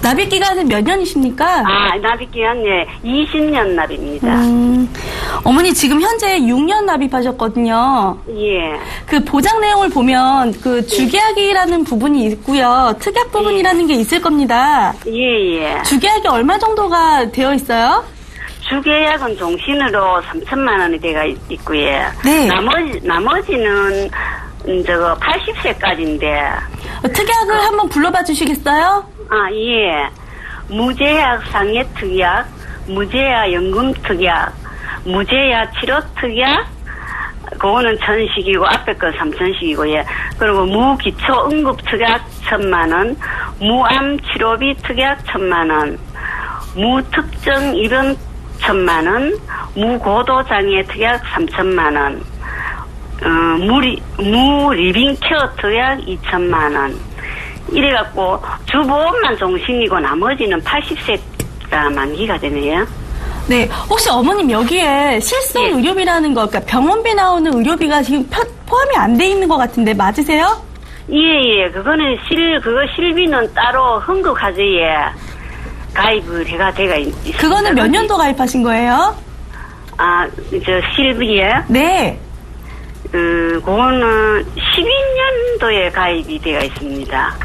S4: 납입 기간은 몇 년이십니까?
S7: 납입 기간, 예, 20년 납입니다.
S4: 어머니 지금 현재 6년 납입하셨거든요.
S7: 예.
S4: 그 보장 내용을 보면 그 주계약이라는 부분이 있고요. 특약 부분이라는 게 있을 겁니다.
S7: 예, 예.
S4: 주계약이 얼마 정도가 되어 있어요?
S7: 주계약은 종신으로 3천만 원이 돼가 있고요.
S4: 네.
S7: 나머지는 80세까지인데.
S4: 특약을 한번 불러봐 주시겠어요?
S7: 예. 무제약 상해 특약, 무제약 연금 특약, 무제약 치료 특약, 그거는 1,000씩이고, 앞에 건 3,000씩이고요. 그리고 무기초 응급 특약 1,000만 원, 무암 치료비 특약 1,000만 원, 무특정 입원 1,000만 원, 무고도장애 특약 3,000만 원, 무리빙 케어 특약 2,000만 원. 이래갖고 주보험만 종신이고 나머지는 80세가 만기가 되네요.
S4: 네, 혹시 어머님 여기에 실손
S7: 예.
S4: 의료비라는 거, 그러니까 병원비 나오는 의료비가 지금 포함이 안 돼 있는 것 같은데 맞으세요?
S7: 예. 그거는 실비는 따로 흥국화재에 가입을 돼가 있습니다.
S4: 그거는 몇 년도 가입하신 거예요?
S7: 실비에?
S4: 네.
S7: 그거는 12년도에 가입이 되어 있습니다.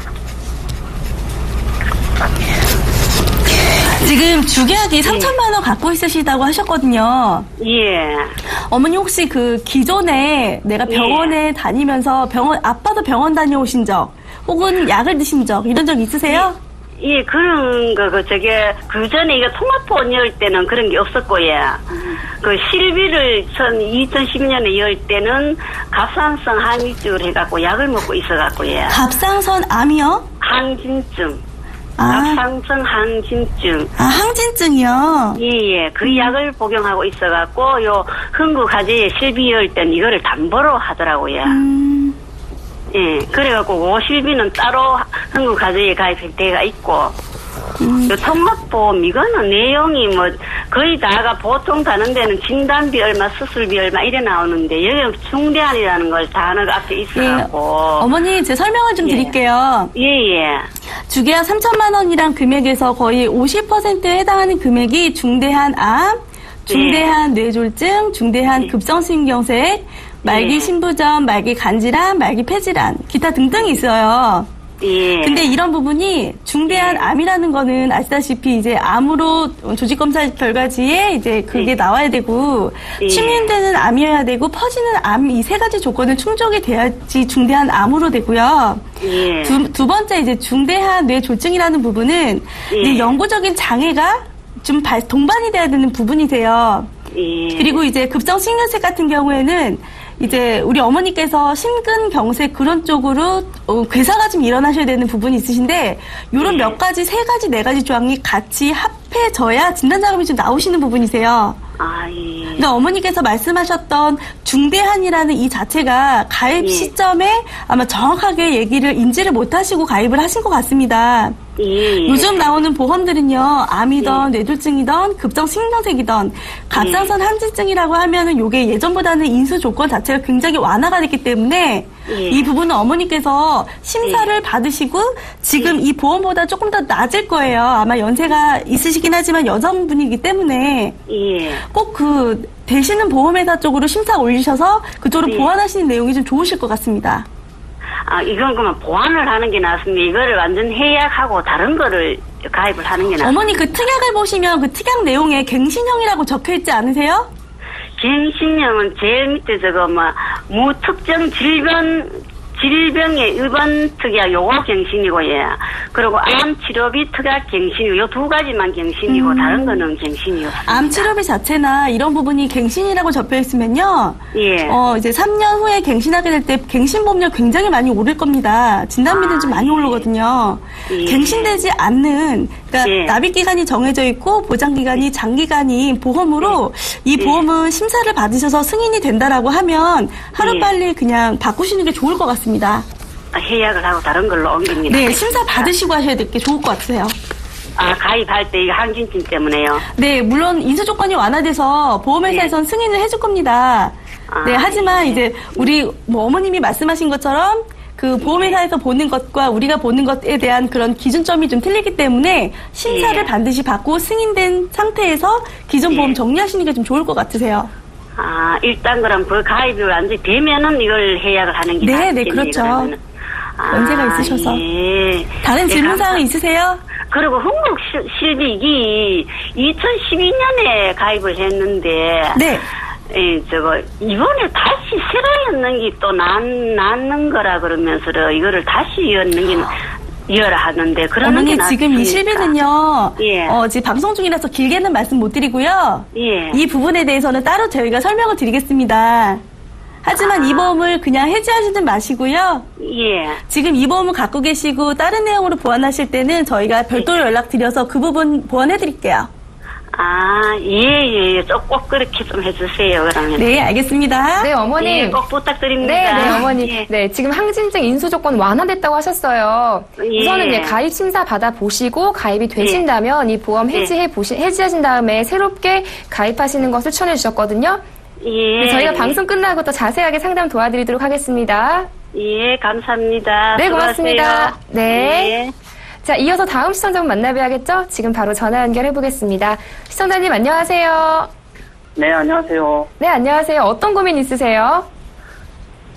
S4: 지금 주계약이 3천만 원 갖고 있으시다고 하셨거든요.
S7: 예.
S4: 어머니 혹시 그 기존에 내가 병원에 다니면서 아빠도 병원 다녀오신 적, 혹은 약을 드신 적, 이런 적 있으세요?
S7: 예, 그런 거, 그 전에 이거 통합보험 열 때는 그런 게 없었고요. 그 실비를 2010년에 열 때는 갑상선 항위증을 해갖고 약을 먹고 있어갖고요.
S4: 갑상선 암이요?
S7: 항진증. 갑상선 항진증.
S4: 항진증이요?
S7: 예. 그 약을 복용하고 있어갖고, 흥국화재에 실비 열 때는 이거를 담보로 하더라고요. 예, 그래갖고, 실비는 따로 흥국화재에 가입할 때가 있고, 통합보험, 이거는 내용이 거의 다가 보통 다른 데는 진단비 얼마, 수술비 얼마 이래 나오는데, 여기 중대한이라는 걸 단어가 앞에 있어갖고.
S4: 예. 어머니, 제 설명을 좀 드릴게요.
S7: 예.
S4: 주계약 3천만 원이란 금액에서 거의 50%에 해당하는 금액이 중대한 암, 중대한 뇌졸중, 중대한 급성심경색, 말기 신부전, 말기 간질환, 말기 폐질환, 기타 등등이 있어요.
S7: 예.
S4: 근데 이런 부분이 중대한 암이라는 거는 아시다시피 이제 암으로 조직검사 결과지에 이제 그게 나와야 되고, 침윤되는 암이어야 되고, 퍼지는 암, 이 세 가지 조건을 충족이 돼야지 중대한 암으로 되고요.
S7: 예.
S4: 두 번째 이제 중대한 뇌졸중이라는 부분은 이제 영구적인 장애가 좀 동반이 돼야 되는 부분이세요.
S7: 예.
S4: 그리고 이제 급성심근색 같은 경우에는 이제 우리 어머니께서 심근경색 그런 쪽으로 괴사가 좀 일어나셔야 되는 부분이 있으신데, 요런 몇 가지, 세 가지, 네 가지 조항이 같이 합해져야 진단자금이 좀 나오시는 부분이세요.
S7: 예.
S4: 근데 어머니께서 말씀하셨던 중대한이라는 이 자체가 가입 시점에 아마 정확하게 인지를 못하시고 가입을 하신 것 같습니다.
S7: 예.
S4: 요즘 나오는 보험들은요, 암이던 뇌졸중이던 급성심경색이던 갑상선 항진증이라고 하면은 요게 예전보다는 인수 조건 자체가 굉장히 완화가 됐기 때문에 이 부분은 어머니께서 심사를 받으시고 지금 이 보험보다 조금 더 낮을 거예요. 아마 연세가 있으시긴 하지만 여성분이기 때문에 꼭 그 되시는 보험회사 쪽으로 심사 올리셔서 그쪽으로 보완하시는 내용이 좀 좋으실 것 같습니다.
S7: 아, 이건 그러면 보완을 하는 게 낫습니다. 이거를 완전 해약하고 다른 거를 가입을 하는 게 낫습니다.
S4: 어머니 그 특약을 보시면 그 특약 내용에 갱신형이라고 적혀있지 않으세요?
S7: 갱신형은 제일 밑에 저거 무특정 질병의 입원 특약 요거 갱신이고 그리고 암 치료비 특약 갱신이고 요 두 가지만 갱신이고 다른 거는 갱신이 없습니다.
S4: 암 치료비 자체나 이런 부분이 갱신이라고 적혀 있으면요. 이제 3년 후에 갱신하게 될 때 갱신 보험료 굉장히 많이 오를 겁니다. 진단비는 좀 많이 오르거든요. 갱신되지 않는 그러니까 납입 기간이 정해져 있고 보장 기간이 장기간인 보험으로 이 보험은 심사를 받으셔서 승인이 된다라고 하면 하루빨리 그냥 바꾸시는 게 좋을 것 같습니다.
S7: 해약을 하고 다른 걸로 옮깁니다.
S4: 네, 심사 받으시고 하셔야 될 게 좋을 것 같으세요.
S7: 아, 가입할 때 이거 항진증 때문에요?
S4: 네, 물론 인수 조건이 완화돼서 보험회사에선 승인을 해줄 겁니다. 네, 하지만 이제 우리 어머님이 말씀하신 것처럼 그 보험회사에서 보는 것과 우리가 보는 것에 대한 그런 기준점이 좀 틀리기 때문에 심사를 반드시 받고 승인된 상태에서 기존 보험 정리하시는 게 좀 좋을 것 같으세요.
S7: 아, 일단 그럼 그 가입이 완전히 되면은 이걸 해약을 하는 게
S4: 네, 그렇죠. 연세가 있으셔서. 다른 질문사항 있으세요?
S7: 그리고 흥국 실비기 2012년에 가입을 했는데.
S4: 네.
S7: 이번에 다시 새로 였는 게 또 낫는 거라 그러면서 이거를 다시 이어라 하는데 그러는
S4: 어머니
S7: 게
S4: 지금 이 실비는요.
S7: 예.
S4: 지금 방송 중이라서 길게는 말씀 못 드리고요.
S7: 예.
S4: 이 부분에 대해서는 따로 저희가 설명을 드리겠습니다. 하지만 이 보험을 그냥 해지하지는 마시고요.
S7: 예.
S4: 지금 이 보험을 갖고 계시고 다른 내용으로 보완하실 때는 저희가 별도로 연락드려서 그 부분 보완해 드릴게요.
S7: 아, 예. 꼭 그렇게 좀 해주세요, 그러면.
S4: 네, 알겠습니다.
S2: 네, 어머님.
S7: 예, 꼭 부탁드립니다.
S2: 네, 어머니.
S7: 예.
S2: 네, 지금 항진증 인수 조건 완화됐다고 하셨어요.
S7: 예.
S2: 우선은 가입 심사 받아보시고 가입이 되신다면 이 보험 해지하신 다음에 새롭게 가입하시는 것을 추천해 주셨거든요.
S7: 예.
S2: 저희가 방송 끝나고 또 자세하게 상담 도와드리도록 하겠습니다.
S7: 예, 감사합니다.
S2: 네,
S7: 수고하세요.
S2: 고맙습니다. 네.
S7: 예.
S2: 자, 이어서 다음 시청자분 만나봐야겠죠? 지금 바로 전화 연결해보겠습니다. 시청자님, 안녕하세요.
S8: 네, 안녕하세요.
S2: 네, 안녕하세요. 어떤 고민 있으세요?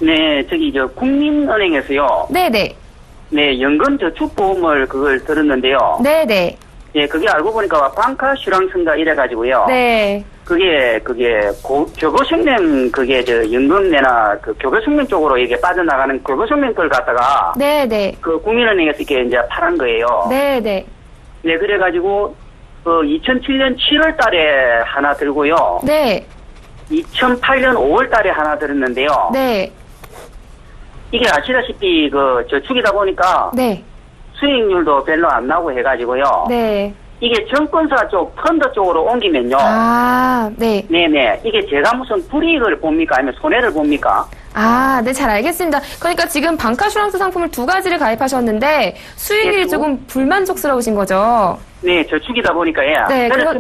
S8: 네, 국민은행에서요.
S2: 네네.
S8: 네, 연금저축보험을 그걸 들었는데요.
S2: 네네.
S8: 예, 그게 알고 보니까 방카슈랑스인가 이래가지고요.
S2: 네.
S8: 그게 교보생명 연금내나 그 교보생명 쪽으로 이게 빠져나가는 교보생명 걸 갖다가.
S2: 네네.
S8: 그 국민은행에서 이렇게 이제 팔은 거예요.
S2: 네네.
S8: 네, 그래가지고, 2007년 7월 달에 하나 들고요.
S2: 네.
S8: 2008년 5월 달에 하나 들었는데요.
S2: 네.
S8: 이게 아시다시피 저축이다 보니까.
S2: 네.
S8: 수익률도 별로 안 나고 해가지고요.
S2: 네.
S8: 이게 증권사 쪽, 펀드 쪽으로 옮기면요.
S2: 아, 네.
S8: 네네. 이게 제가 무슨 불이익을 봅니까? 아니면 손해를 봅니까?
S2: 아, 네, 잘 알겠습니다. 그러니까 지금 방카슈랑스 상품을 2가지를 가입하셨는데 수익률이 조금 불만족스러우신 거죠?
S8: 네, 저축이다 보니까, 예.
S2: 네,
S8: 그래서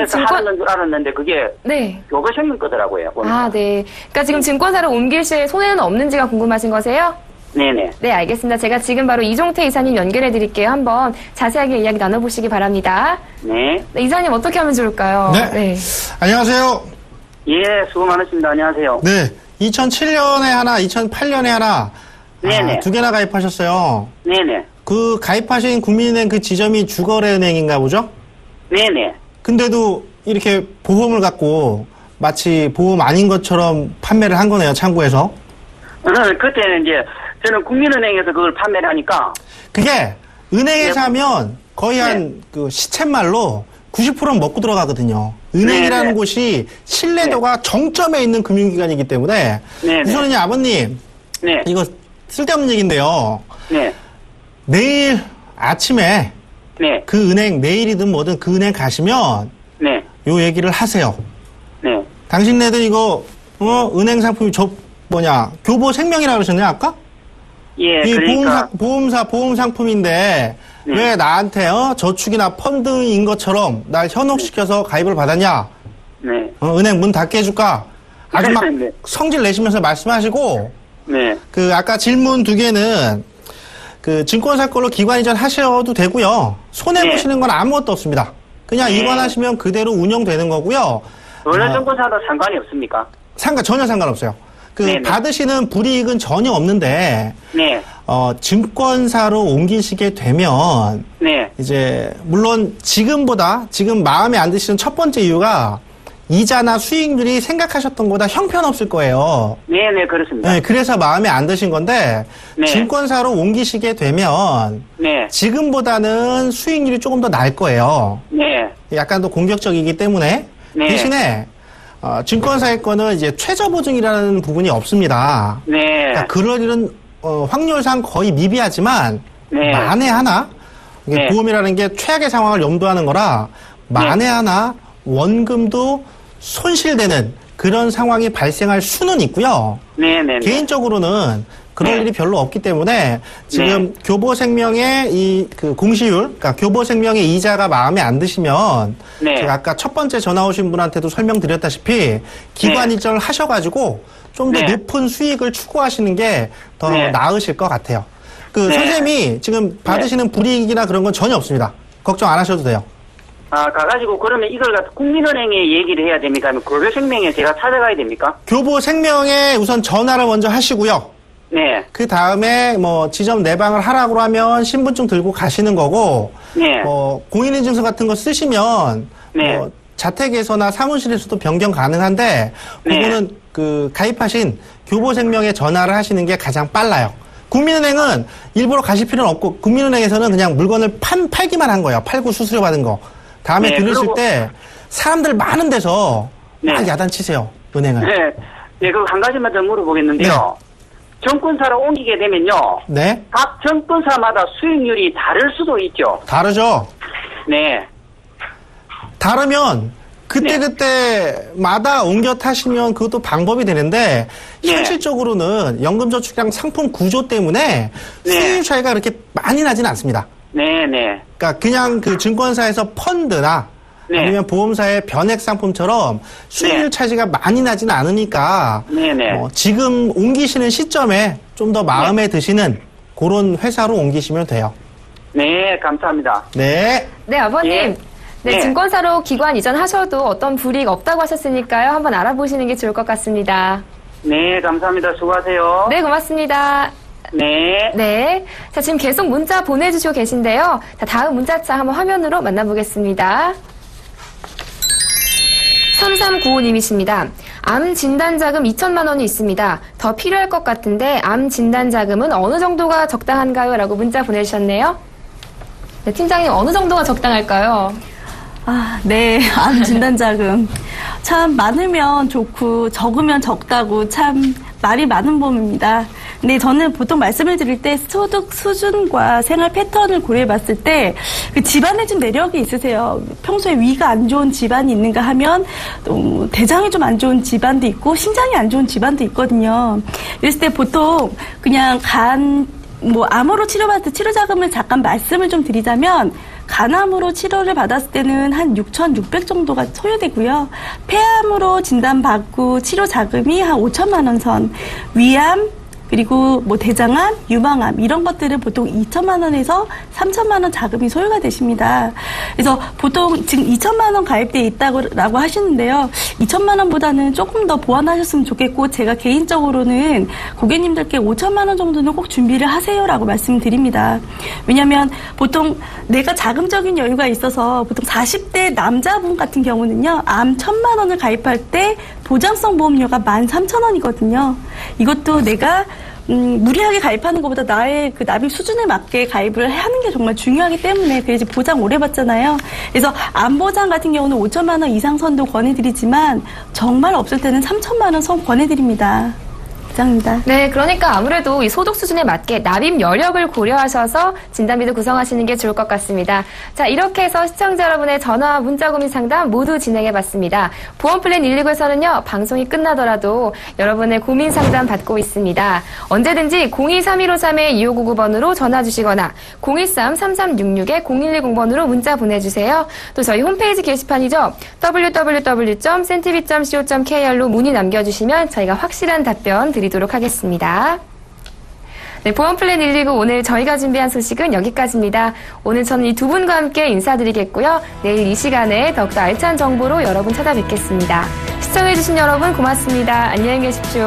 S8: 지금 하는 줄 알았는데 그게
S2: 네.
S8: 교보생명 거더라고요. 보니까.
S2: 아, 네. 그러니까 지금 증권사를 옮길 시에 손해는 없는지가 궁금하신 거세요?
S8: 네네.
S2: 네, 알겠습니다. 제가 지금 바로 이종태 이사님 연결해 드릴게요. 한번 자세하게 이야기 나눠보시기 바랍니다.
S8: 네.
S2: 네, 이사님 어떻게 하면 좋을까요?
S3: 네. 안녕하세요.
S8: 예, 수고 많으십니다. 안녕하세요.
S3: 네. 2007년에 하나, 2008년에 하나.
S8: 네네.
S3: 2개나 가입하셨어요.
S8: 네네.
S3: 그 가입하신 국민은행 그 지점이 주거래은행인가 보죠?
S8: 네네.
S3: 근데도 이렇게 보험을 갖고 마치 보험 아닌 것처럼 판매를 한 거네요, 창구에서.
S8: 그때는 이제 저는 국민은행에서 그걸 판매를 하니까.
S3: 그게 은행에서 하면 거의 한 그 시쳇말로 90%는 먹고 들어가거든요. 은행이라는 곳이 신뢰도가 정점에 있는 금융기관이기 때문에. 우선은 아버님.
S8: 네.
S3: 이거 쓸데없는 얘기인데요.
S8: 네.
S3: 내일 아침에.
S8: 네.
S3: 그 은행, 내일이든 뭐든 그 은행 가시면.
S8: 네.
S3: 요 얘기를 하세요.
S8: 네.
S3: 당신네들 이거, 은행 상품이 교보생명이라고 그러셨냐, 아까?
S8: 예,
S3: 이
S8: 그러니까.
S3: 보험 상품인데, 왜 나한테 저축이나 펀드인 것처럼 날 현혹시켜서 가입을 받았냐?
S8: 네.
S3: 은행 문 닫게 해줄까? 아주 막
S8: 네.
S3: 성질 내시면서 말씀하시고
S8: 네.
S3: 그 아까 질문 2개는 그 증권사 걸로 기관 이전 하셔도 되고요. 손해
S8: 네.
S3: 보시는 건 아무것도 없습니다. 그냥
S8: 네.
S3: 입원하시면 그대로 운영되는 거고요.
S8: 어느 증권사도 상관이 없습니까?
S3: 전혀 상관없어요. 그
S8: 네네.
S3: 받으시는 불이익은 전혀 없는데
S8: 네.
S3: 증권사로 옮기시게 되면
S8: 네.
S3: 이제 물론 지금 마음에 안 드시는 첫 번째 이유가 이자나 수익률이 생각하셨던 것보다 형편없을 거예요.
S8: 네, 그렇습니다.
S3: 네, 그래서 마음에 안 드신 건데
S8: 네.
S3: 증권사로 옮기시게 되면
S8: 네.
S3: 지금보다는 수익률이 조금 더 날 거예요.
S8: 네.
S3: 약간 더 공격적이기 때문에
S8: 네.
S3: 대신에 증권사의 거는 이제 최저 보증이라는 부분이 없습니다.
S8: 네.
S3: 그러니까 그럴 일은 확률상 거의 미비하지만
S8: 네.
S3: 만에 하나 이게
S8: 네.
S3: 보험이라는 게 최악의 상황을 염두하는 거라 만에 하나 원금도 손실되는 그런 상황이 발생할 수는 있고요.
S8: 네.
S3: 개인적으로는 그럴
S8: 네.
S3: 일이 별로 없기 때문에 지금 교보생명의 이 그 공시율, 그러니까 교보생명의 이자가 마음에 안 드시면
S8: 네.
S3: 제가 아까 첫 번째 전화 오신 분한테도 설명드렸다시피 기관
S8: 네.
S3: 이전을 하셔가지고 좀 더
S8: 네.
S3: 높은 수익을 추구하시는 게 더
S8: 네.
S3: 나으실 것 같아요. 그
S8: 네.
S3: 선생님이 지금 받으시는 불이익이나 그런 건 전혀 없습니다. 걱정 안 하셔도 돼요.
S8: 가가지고 그러면 이걸 갖다 국민은행에 얘기를 해야 됩니까? 아니면 교보생명에 제가 찾아가야 됩니까?
S3: 교보생명에 우선 전화를 먼저 하시고요.
S8: 네.
S3: 그 다음에 뭐 지점 내방을 하라고 하면 신분증 들고 가시는 거고,
S8: 네.
S3: 공인인증서 같은 거 쓰시면
S8: 네.
S3: 자택에서나 사무실에서도 변경 가능한데,
S8: 네.
S3: 그거는 그 가입하신 교보생명에 전화를 하시는 게 가장 빨라요. 국민은행은 일부러 가실 필요는 없고, 국민은행에서는 그냥 물건을 팔기만 한 거예요. 팔고 수수료 받은 거. 다음에
S8: 네,
S3: 들으실
S8: 그리고-
S3: 때 사람들 많은 데서
S8: 네.
S3: 막 야단치세요. 은행을.
S8: 네. 네, 그 한 가지만 더 물어보겠는데요. 정권사로 옮기게 되면요.
S3: 네.
S8: 각 정권사마다 수익률이 다를 수도 있죠.
S3: 다르죠?
S8: 네.
S3: 다르면 그때마다 옮겨 타시면 그것도 방법이 되는데
S8: 네.
S3: 현실적으로는 연금저축이랑 상품 구조 때문에
S8: 네.
S3: 수익률 차이가 그렇게 많이 나진 않습니다.
S8: 네.
S3: 그러니까 그냥 그 증권사에서 펀드나
S8: 네.
S3: 아니면 보험사의 변액 상품처럼 수익률
S8: 네.
S3: 차이가 많이 나지는 않으니까
S8: 네.
S3: 지금 옮기시는 시점에 좀 더 마음에 드시는 그런 회사로 옮기시면 돼요.
S8: 네, 감사합니다.
S3: 네.
S2: 네, 아버님.
S8: 예.
S2: 네,
S8: 네.
S2: 증권사로 기관 이전하셔도 어떤 불이익 없다고 하셨으니까요. 한번 알아보시는 게 좋을 것 같습니다.
S8: 네, 감사합니다. 수고하세요.
S2: 네, 고맙습니다.
S8: 네.
S2: 네. 자, 지금 계속 문자 보내주시고 계신데요. 자, 다음 문자창 한번 화면으로 만나보겠습니다. 3395님이십니다. 암 진단자금 2천만 원이 있습니다. 더 필요할 것 같은데 암 진단자금은 어느 정도가 적당한가요? 라고 문자 보내주셨네요. 네, 팀장님 어느 정도가 적당할까요?
S4: 네. 암 진단자금. 참 많으면 좋고 적으면 적다고 참 말이 많은 법입니다. 근데 저는 보통 말씀을 드릴 때 소득 수준과 생활 패턴을 고려해 봤을 때 그 집안에 좀 내력이 있으세요. 평소에 위가 안 좋은 집안이 있는가 하면 또 대장이 좀 안 좋은 집안도 있고 신장이 안 좋은 집안도 있거든요. 이랬을 때 보통 그냥 암으로 치료받을 때 치료자금을 잠깐 말씀을 좀 드리자면 간암으로 치료를 받았을 때는 한 6,600 정도가 소요되고요. 폐암으로 진단받고 치료 자금이 한 5천만 원 선, 위암, 그리고 뭐 대장암, 유방암 이런 것들은 보통 2천만 원에서 3천만 원 자금이 소요가 되십니다. 그래서 보통 지금 2천만 원 가입돼 있다고 하시는데요. 2천만 원보다는 조금 더 보완하셨으면 좋겠고 제가 개인적으로는 고객님들께 5천만 원 정도는 꼭 준비를 하세요라고 말씀드립니다. 왜냐하면 보통 내가 자금적인 여유가 있어서 보통 40대 남자분 같은 경우는요. 암 1,000만 원을 가입할 때 보장성 보험료가 13,000원이거든요. 이것도 내가 무리하게 가입하는 것보다 나의 그 납입 수준에 맞게 가입을 하는 게 정말 중요하기 때문에 그래야지 보장 오래 받잖아요. 그래서 암 보장 같은 경우는 5천만 원 이상 선도 권해드리지만 정말 없을 때는 3천만 원 선 권해드립니다. 입장입니다.
S2: 네, 그러니까 아무래도 이 소득 수준에 맞게 납입 여력을 고려하셔서 진단비도 구성하시는 게 좋을 것 같습니다. 자, 이렇게 해서 시청자 여러분의 전화 문자 고민 상담 모두 진행해봤습니다. 보험플랜 119에서는요, 방송이 끝나더라도 여러분의 고민 상담 받고 있습니다. 언제든지 023153-2599번으로 전화 주시거나 013-3366-0110번으로 문자 보내주세요. 또 저희 홈페이지 게시판이죠. www.cntv.co.kr로 문의 남겨주시면 저희가 확실한 답변 드리도록 하겠습니다. 네, 보험플랜 119 오늘 저희가 준비한 소식은 여기까지입니다. 오늘 저는 이 두 분과 함께 인사드리겠고요. 내일 이 시간에 더욱더 알찬 정보로 여러분 찾아뵙겠습니다. 시청해주신 여러분 고맙습니다. 안녕히 계십시오.